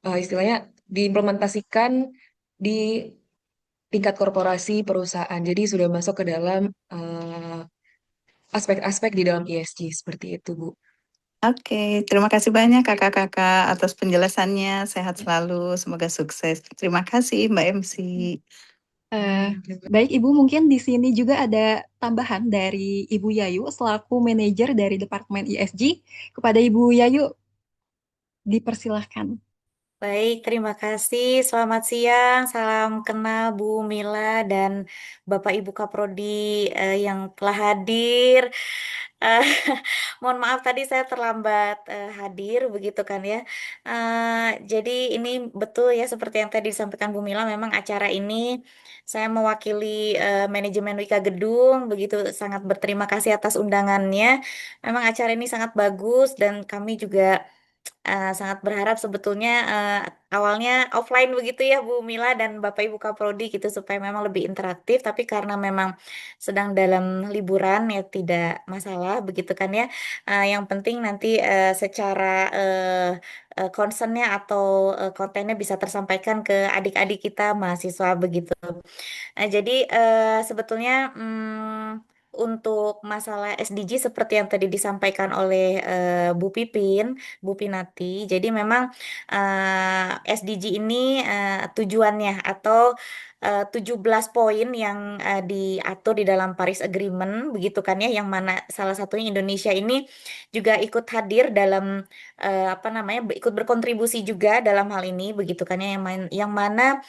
istilahnya diimplementasikan di tingkat korporasi perusahaan. Jadi sudah masuk ke dalam aspek-aspek di dalam ESG seperti itu, Bu. Oke, terima kasih banyak kakak-kakak atas penjelasannya. Sehat selalu, semoga sukses. Terima kasih Mbak MC. Baik Ibu, mungkin di sini juga ada tambahan dari Ibu Yayu selaku manajer dari Departemen ESG. Kepada Ibu Yayu, dipersilahkan. Baik, terima kasih. Selamat siang. Salam kenal Bu Mila dan Bapak Ibu Kaprodi yang telah hadir. Eh, mohon maaf tadi saya terlambat hadir, begitu kan ya. Jadi ini betul ya seperti yang tadi disampaikan Bu Mila. Memang acara ini saya mewakili manajemen Wika Gedung. Begitu sangat berterima kasih atas undangannya. Memang acara ini sangat bagus dan kami juga sangat berharap sebetulnya awalnya offline begitu ya Bu Mila dan Bapak Ibu Kaprodi gitu supaya memang lebih interaktif, tapi karena memang sedang dalam liburan ya tidak masalah begitu kan ya. Yang penting nanti secara concernnya atau kontennya bisa tersampaikan ke adik-adik kita mahasiswa begitu. Nah, jadi sebetulnya untuk masalah SDG seperti yang tadi disampaikan oleh Bu Pipin, Bu Pinati, jadi memang SDG ini tujuannya atau 17 poin yang diatur di dalam Paris Agreement, begitu kan ya, yang mana salah satunya Indonesia ini juga ikut hadir dalam apa namanya, ikut berkontribusi juga dalam hal ini, begitu kan ya, yang mana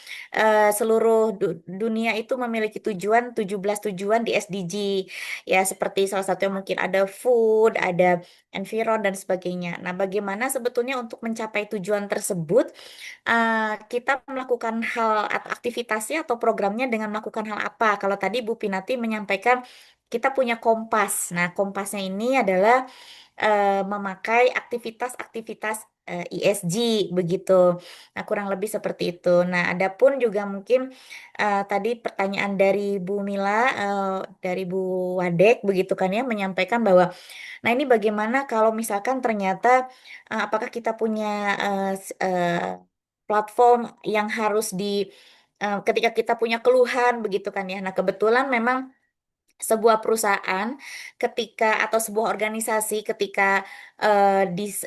seluruh dunia itu memiliki 17 tujuan di SDG. Ya, seperti salah satunya mungkin ada food, ada environ dan sebagainya. Nah, bagaimana sebetulnya untuk mencapai tujuan tersebut? Kita melakukan hal atau aktivitasnya atau programnya dengan melakukan hal apa? Kalau tadi Bu Pinati menyampaikan kita punya kompas. Nah, kompasnya ini adalah memakai aktivitas-aktivitas ESG begitu. Nah, kurang lebih seperti itu. Nah, adapun juga mungkin tadi pertanyaan dari Bu Mila, dari Bu Wadek begitu kan ya, menyampaikan bahwa, nah ini bagaimana kalau misalkan ternyata apakah kita punya platform yang harus ketika kita punya keluhan begitu kan ya. Nah, kebetulan memang sebuah perusahaan ketika atau sebuah organisasi ketika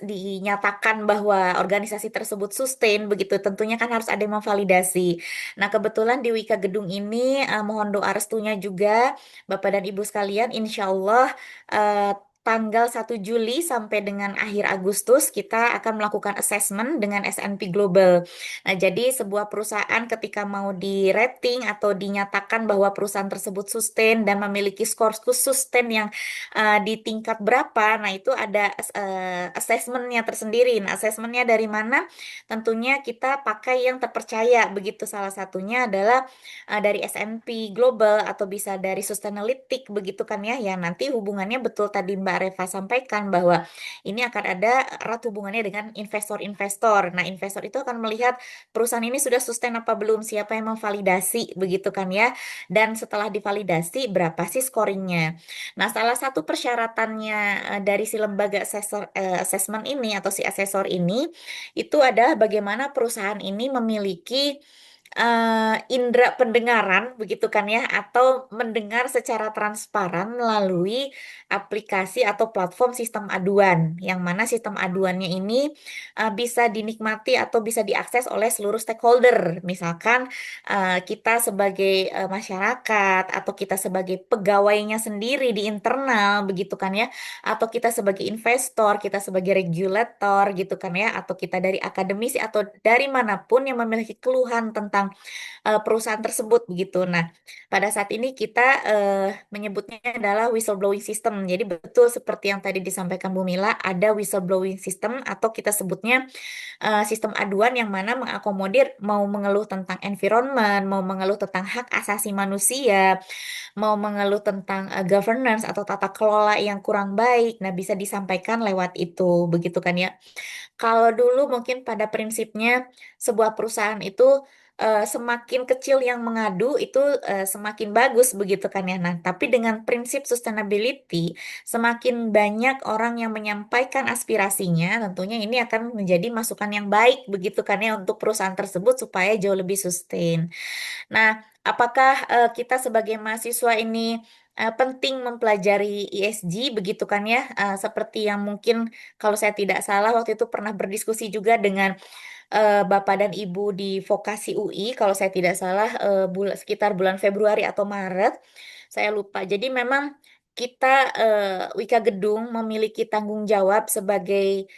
dinyatakan bahwa organisasi tersebut sustain begitu tentunya kan harus ada yang memvalidasi. Nah, kebetulan di Wika Gedung ini mohon doa restunya juga Bapak dan Ibu sekalian, insya Allah eh, tanggal 1 Juli sampai dengan akhir Agustus kita akan melakukan assessment dengan S&P Global. Nah, jadi sebuah perusahaan ketika mau di rating atau dinyatakan bahwa perusahaan tersebut sustain dan memiliki skor sustain yang di tingkat berapa, nah itu ada assessmentnya tersendiri. Nah, assessmentnya dari mana? Tentunya kita pakai yang terpercaya. Begitu salah satunya adalah dari S&P Global atau bisa dari Sustainalytics begitu kan ya. Ya nanti hubungannya betul tadi Mbak Reva sampaikan bahwa ini akan ada erat hubungannya dengan investor-investor. Nah, investor itu akan melihat perusahaan ini sudah sustain apa belum, siapa yang memvalidasi begitu kan ya. Dan setelah divalidasi berapa sih scoringnya. Nah, salah satu persyaratannya dari si lembaga assessment ini atau si asesor ini itu adalah bagaimana perusahaan ini memiliki indera pendengaran begitu kan ya atau mendengar secara transparan melalui aplikasi atau platform sistem aduan yang mana sistem aduannya ini bisa dinikmati atau bisa diakses oleh seluruh stakeholder. Misalkan kita sebagai masyarakat atau kita sebagai pegawainya sendiri di internal begitu kan ya atau kita sebagai investor, kita sebagai regulator gitu kan ya atau kita dari akademisi atau dari manapun yang memiliki keluhan tentang perusahaan tersebut begitu. Nah, pada saat ini kita menyebutnya adalah whistleblowing system. Jadi betul seperti yang tadi disampaikan Bu Mila, ada whistleblowing system atau kita sebutnya sistem aduan yang mana mengakomodir mau mengeluh tentang environment, mau mengeluh tentang hak asasi manusia, mau mengeluh tentang governance atau tata kelola yang kurang baik. Nah, bisa disampaikan lewat itu, begitu kan ya. Kalau dulu mungkin pada prinsipnya sebuah perusahaan itu semakin kecil yang mengadu itu semakin bagus begitu kan ya. Nah, tapi dengan prinsip sustainability, semakin banyak orang yang menyampaikan aspirasinya, tentunya ini akan menjadi masukan yang baik begitu kan ya untuk perusahaan tersebut supaya jauh lebih sustain. Nah, apakah kita sebagai mahasiswa ini penting mempelajari ESG begitu kan ya? Seperti yang mungkin kalau saya tidak salah waktu itu pernah berdiskusi juga dengan Bapak dan Ibu di Vokasi UI, kalau saya tidak salah sekitar bulan Februari atau Maret, saya lupa. Jadi memang kita Wika Gedung memiliki tanggung jawab sebagai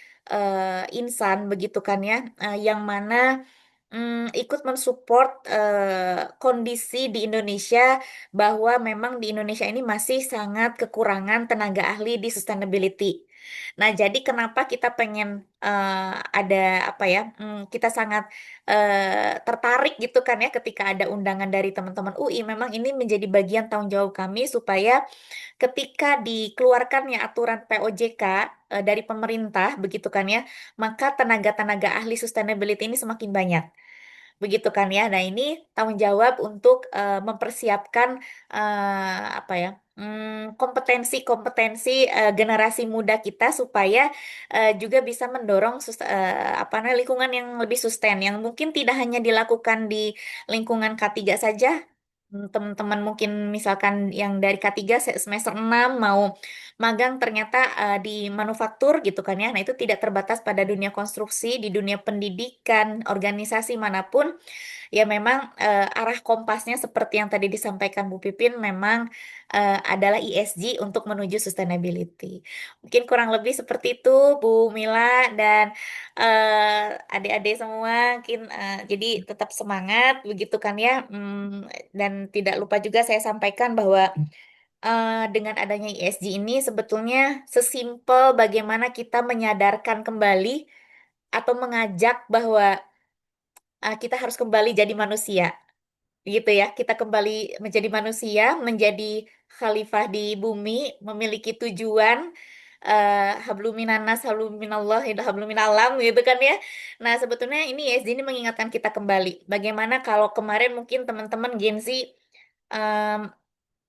insan begitu kan ya, yang mana ikut mensupport kondisi di Indonesia bahwa memang di Indonesia ini masih sangat kekurangan tenaga ahli di sustainability. Nah, jadi kenapa kita pengen ada apa ya? Kita sangat tertarik gitu kan ya ketika ada undangan dari teman-teman UI. Memang ini menjadi bagian tanggung jawab kami supaya ketika dikeluarkannya aturan POJK dari pemerintah begitu kan ya, maka tenaga-tenaga ahli sustainability ini semakin banyak. Begitu kan ya. Nah, ini tanggung jawab untuk mempersiapkan apa ya? Kompetensi-kompetensi generasi muda kita supaya juga bisa mendorong apa namanya lingkungan yang lebih sustain yang mungkin tidak hanya dilakukan di lingkungan K3 saja. Teman-teman mungkin misalkan yang dari K3 semester 6 mau magang ternyata di manufaktur gitu kan ya. Nah, itu tidak terbatas pada dunia konstruksi, di dunia pendidikan, organisasi manapun. Ya memang arah kompasnya seperti yang tadi disampaikan Bu Pipin memang adalah ESG untuk menuju sustainability. Mungkin kurang lebih seperti itu Bu Mila dan adik-adik semua. Mungkin jadi tetap semangat begitu kan ya. Dan tidak lupa juga saya sampaikan bahwa dengan adanya ESG ini sebetulnya sesimpel bagaimana kita menyadarkan kembali atau mengajak bahwa kita harus kembali jadi manusia gitu ya. Kita kembali menjadi manusia, menjadi khalifah di bumi, memiliki tujuan habluminanas, habluminallah, habluminalam gitu kan ya. Nah, sebetulnya ini ESG ini mengingatkan kita kembali. Bagaimana kalau kemarin mungkin teman-teman Gen Z em,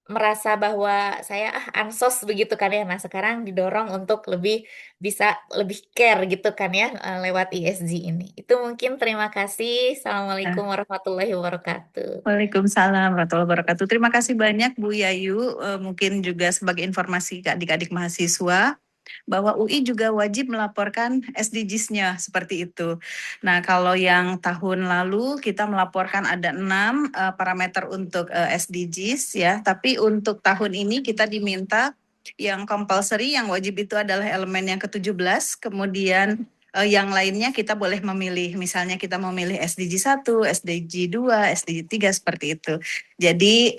merasa bahwa saya ansos begitu kan ya. Nah, sekarang didorong untuk lebih bisa lebih care gitu kan ya lewat ESG ini. Itu mungkin terima kasih. Assalamualaikum warahmatullahi wabarakatuh. Waalaikumsalam warahmatullahi wabarakatuh. Terima kasih banyak Bu Yayu. Mungkin juga sebagai informasi ke adik-adik mahasiswa bahwa UI juga wajib melaporkan SDGs-nya seperti itu. Nah, kalau yang tahun lalu kita melaporkan ada 6 parameter untuk SDGs ya, tapi untuk tahun ini kita diminta yang compulsory, yang wajib itu adalah elemen yang ke-17, kemudian yang lainnya kita boleh memilih, misalnya kita memilih SDG 1, SDG 2, SDG 3 seperti itu. Jadi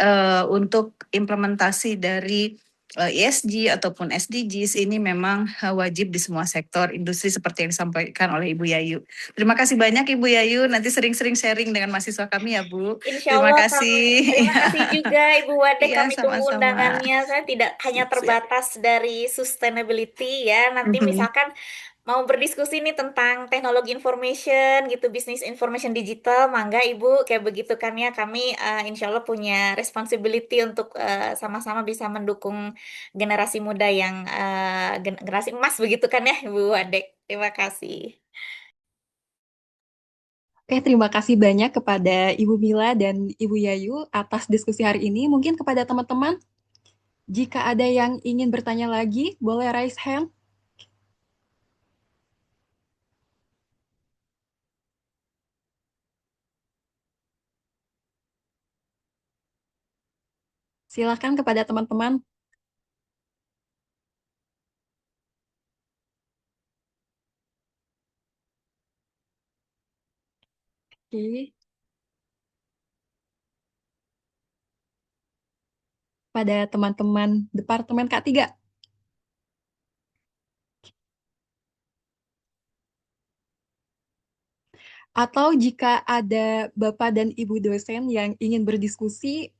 untuk implementasi dari ESG ataupun SDGs ini memang wajib di semua sektor industri seperti yang disampaikan oleh Ibu Yayu. Terima kasih banyak Ibu Yayu, nanti sering-sering sharing dengan mahasiswa kami ya Bu. Insya Terima Allah kasih. terima kasih juga Ibu Wade, Iya, kami tunggu sama-sama. undangannya. Saya tidak hanya Siap. terbatas dari sustainability ya. Nanti misalkan mau berdiskusi nih tentang teknologi information gitu, bisnis information digital, mangga Ibu kayak begitu kan ya. Kami insya Allah punya responsibility untuk sama-sama bisa mendukung generasi muda yang generasi emas begitu kan ya Ibu Wade. Terima kasih. Oke, terima kasih banyak kepada Ibu Mila dan Ibu Yayu atas diskusi hari ini. Mungkin kepada teman-teman, jika ada yang ingin bertanya lagi, boleh raise hand. Silakan kepada teman-teman. Oke. Pada teman-teman Departemen K3. Atau jika ada Bapak dan Ibu dosen yang ingin berdiskusi,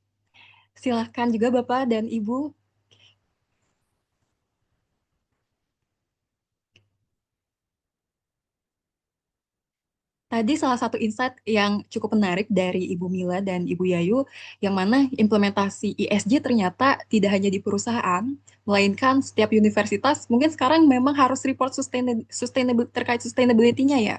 silahkan juga Bapak dan Ibu. Tadi salah satu insight yang cukup menarik dari Ibu Mila dan Ibu Yayu, yang mana implementasi ESG ternyata tidak hanya di perusahaan, melainkan setiap universitas mungkin sekarang memang harus report terkait sustainability-nya ya.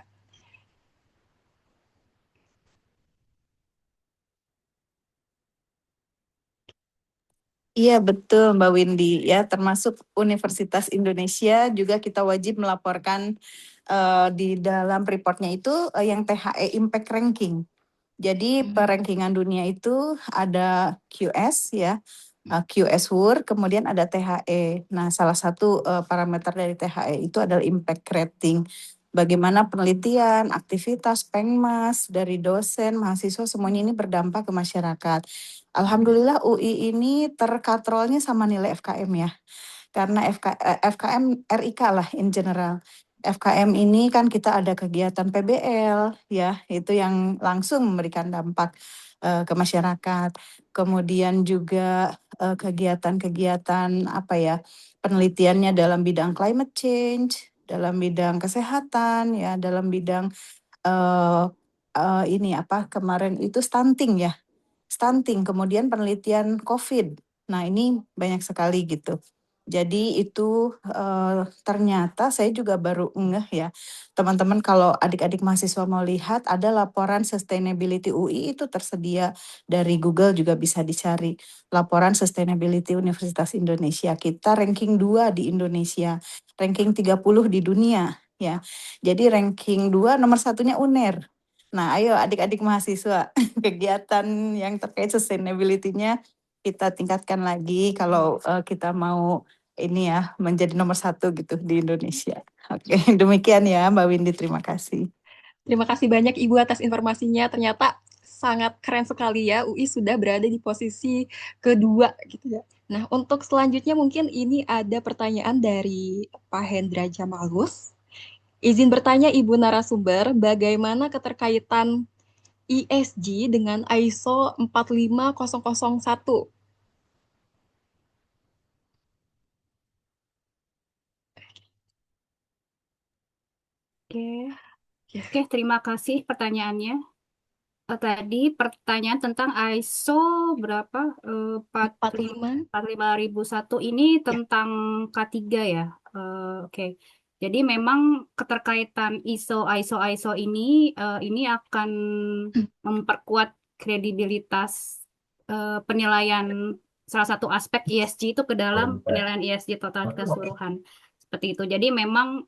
Iya betul Mbak Windy ya, termasuk Universitas Indonesia juga kita wajib melaporkan di dalam reportnya itu yang THE Impact Ranking. Jadi perankingan dunia itu ada QS ya, QS WUR, kemudian ada THE. Nah, salah satu parameter dari THE itu adalah impact rating. Bagaimana penelitian, aktivitas Pengmas dari dosen, mahasiswa semuanya ini berdampak ke masyarakat. Alhamdulillah UI ini terkatrolnya sama nilai FKM ya. Karena FKM RIK lah in general. FKM ini kan kita ada kegiatan PBL ya, itu yang langsung memberikan dampak ke masyarakat. Kemudian juga kegiatan-kegiatan apa ya, penelitiannya dalam bidang climate change, dalam bidang kesehatan ya, dalam bidang ini apa kemarin itu stunting ya, stunting, kemudian penelitian COVID. Nah, ini banyak sekali gitu. Jadi itu ternyata saya juga baru ngeh ya. Teman-teman kalau adik-adik mahasiswa mau lihat ada laporan sustainability UI itu tersedia dari Google juga bisa dicari. Laporan sustainability Universitas Indonesia. Kita ranking 2 di Indonesia, ranking 30 di dunia ya. Jadi ranking 2 nomor satunya UNER. Nah, ayo adik-adik mahasiswa kegiatan yang terkait sustainability-nya kita tingkatkan lagi kalau kita mau ini ya menjadi nomor 1 gitu di Indonesia. Oke, demikian ya Mbak Windy, terima kasih. Terima kasih banyak Ibu atas informasinya. Ternyata sangat keren sekali ya, UI sudah berada di posisi kedua gitu ya. Nah, untuk selanjutnya mungkin ini ada pertanyaan dari Pak Hendra Jamalus. Izin bertanya Ibu narasumber, bagaimana keterkaitan ESG dengan ISO 45001? Oke, terima kasih pertanyaannya. Tadi pertanyaan tentang ISO berapa? 45001 ini tentang K3 ya. Oke. Jadi memang keterkaitan ISO ini akan memperkuat kredibilitas penilaian salah satu aspek ESG itu ke dalam penilaian ESG total keseluruhan. Seperti itu. Jadi memang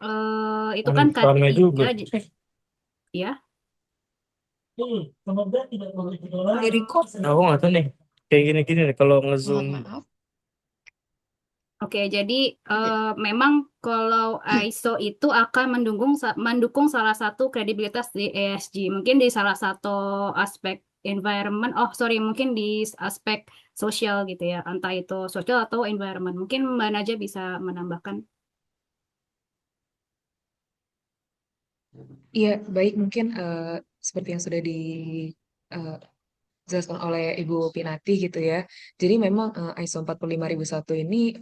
itu kan K3 ya. Di record. Aku nggak tahu nih. Kayak gini-gini nih kalau ngezoom. Maaf. Oke, jadi memang kalau ISO itu akan mendukung salah satu kredibilitas di ESG. Mungkin di salah satu aspek environment, mungkin di aspek sosial gitu ya, entah itu sosial atau environment. Mungkin Mbak Naja bisa menambahkan. Iya, baik mungkin seperti yang sudah dijelaskan oleh Ibu Pinati gitu ya. Jadi memang ISO 45001 ini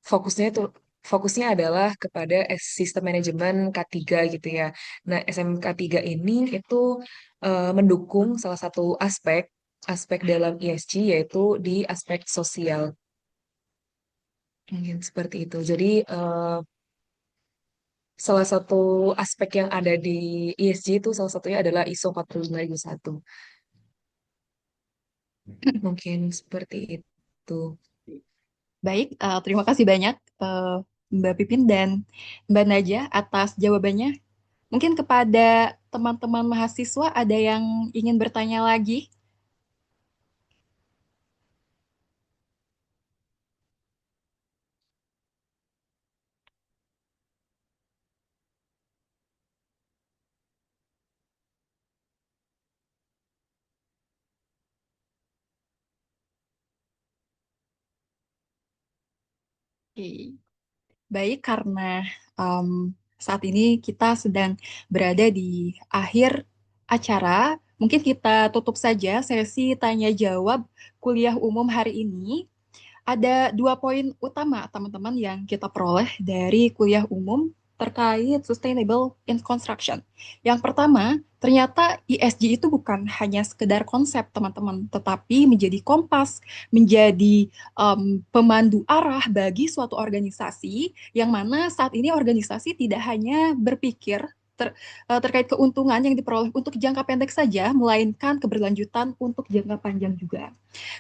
fokusnya adalah kepada sistem manajemen K3 gitu ya. Nah, SMK3 ini itu mendukung salah satu aspek dalam ESG yaitu di aspek sosial. Mungkin seperti itu. Jadi salah satu aspek yang ada di ESG itu salah satunya adalah ISO 45001. Mungkin seperti itu. Baik, terima kasih banyak Mbak Pipin dan Mbak Naja atas jawabannya. Mungkin kepada teman-teman mahasiswa ada yang ingin bertanya lagi? Oke. Baik, karena saat ini kita sedang berada di akhir acara, mungkin kita tutup saja sesi tanya jawab kuliah umum hari ini. Ada 2 poin utama, teman-teman, yang kita peroleh dari kuliah umum terkait sustainable in construction. Yang pertama, ternyata ESG itu bukan hanya sekedar konsep, teman-teman, tetapi menjadi kompas, menjadi pemandu arah bagi suatu organisasi, yang mana saat ini organisasi tidak hanya berpikir terkait keuntungan yang diperoleh untuk jangka pendek saja, melainkan keberlanjutan untuk jangka panjang juga.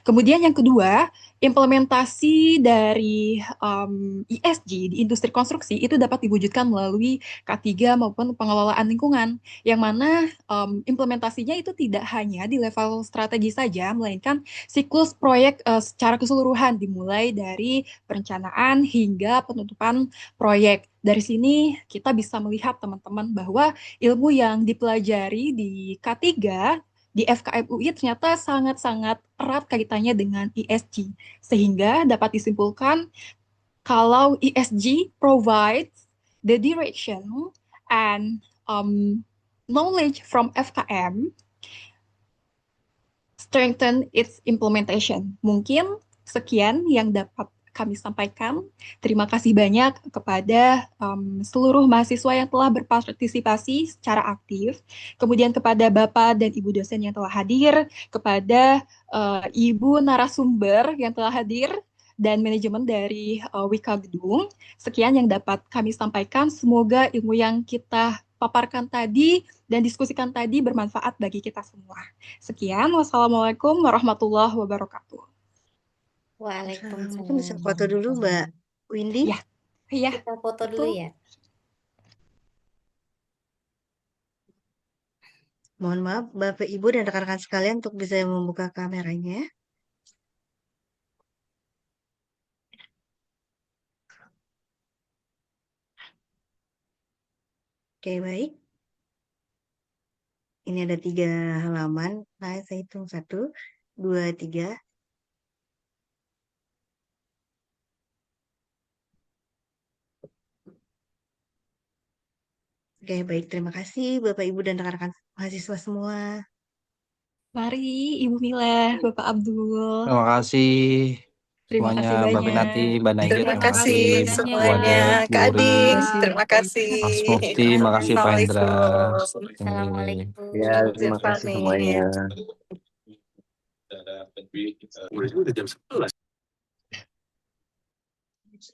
Kemudian yang kedua, implementasi dari ESG di industri konstruksi itu dapat diwujudkan melalui K3 maupun pengelolaan lingkungan, yang mana implementasinya itu tidak hanya di level strategi saja, melainkan siklus proyek secara keseluruhan, dimulai dari perencanaan hingga penutupan proyek. Dari sini kita bisa melihat teman-teman bahwa ilmu yang dipelajari di K3 di FKM UI ternyata sangat-sangat erat kaitannya dengan ESG. Sehingga dapat disimpulkan kalau ESG provides the direction and knowledge from FKM, strengthen its implementation. Mungkin sekian yang dapat kami sampaikan. Terima kasih banyak kepada seluruh mahasiswa yang telah berpartisipasi secara aktif, kemudian kepada Bapak dan Ibu dosen yang telah hadir, kepada Ibu narasumber yang telah hadir, dan manajemen dari Wika Gedung. Sekian yang dapat kami sampaikan. Semoga ilmu yang kita paparkan tadi dan diskusikan tadi bermanfaat bagi kita semua. Sekian, wassalamualaikum warahmatullahi wabarakatuh. Waalaikumsalam. Itu bisa foto dulu Mbak Windy? Ya, iya. Kita foto dulu ya. Mohon maaf Bapak Ibu dan rekan-rekan sekalian untuk bisa membuka kameranya. Oke, baik. Ini ada 3 halaman. Nah, saya hitung 1, 2, 3. Oke, baik. Terima kasih Bapak Ibu dan rekan-rekan mahasiswa semua. Mari Ibu Mila, Bapak Abdul. Terima kasih Terima semuanya, kasih Mbak banyak. Pinati, Mbak Nadia, Terima terima kasih kasih, Bu semuanya. Ade, Bu Kak Uri, Ading, Terima terima kasih. Mas Mufti, makasih Pak Hendra. Assalamualaikum. Assalamualaikum. Ya, terima kasih Fani. semuanya. Udah jam 11.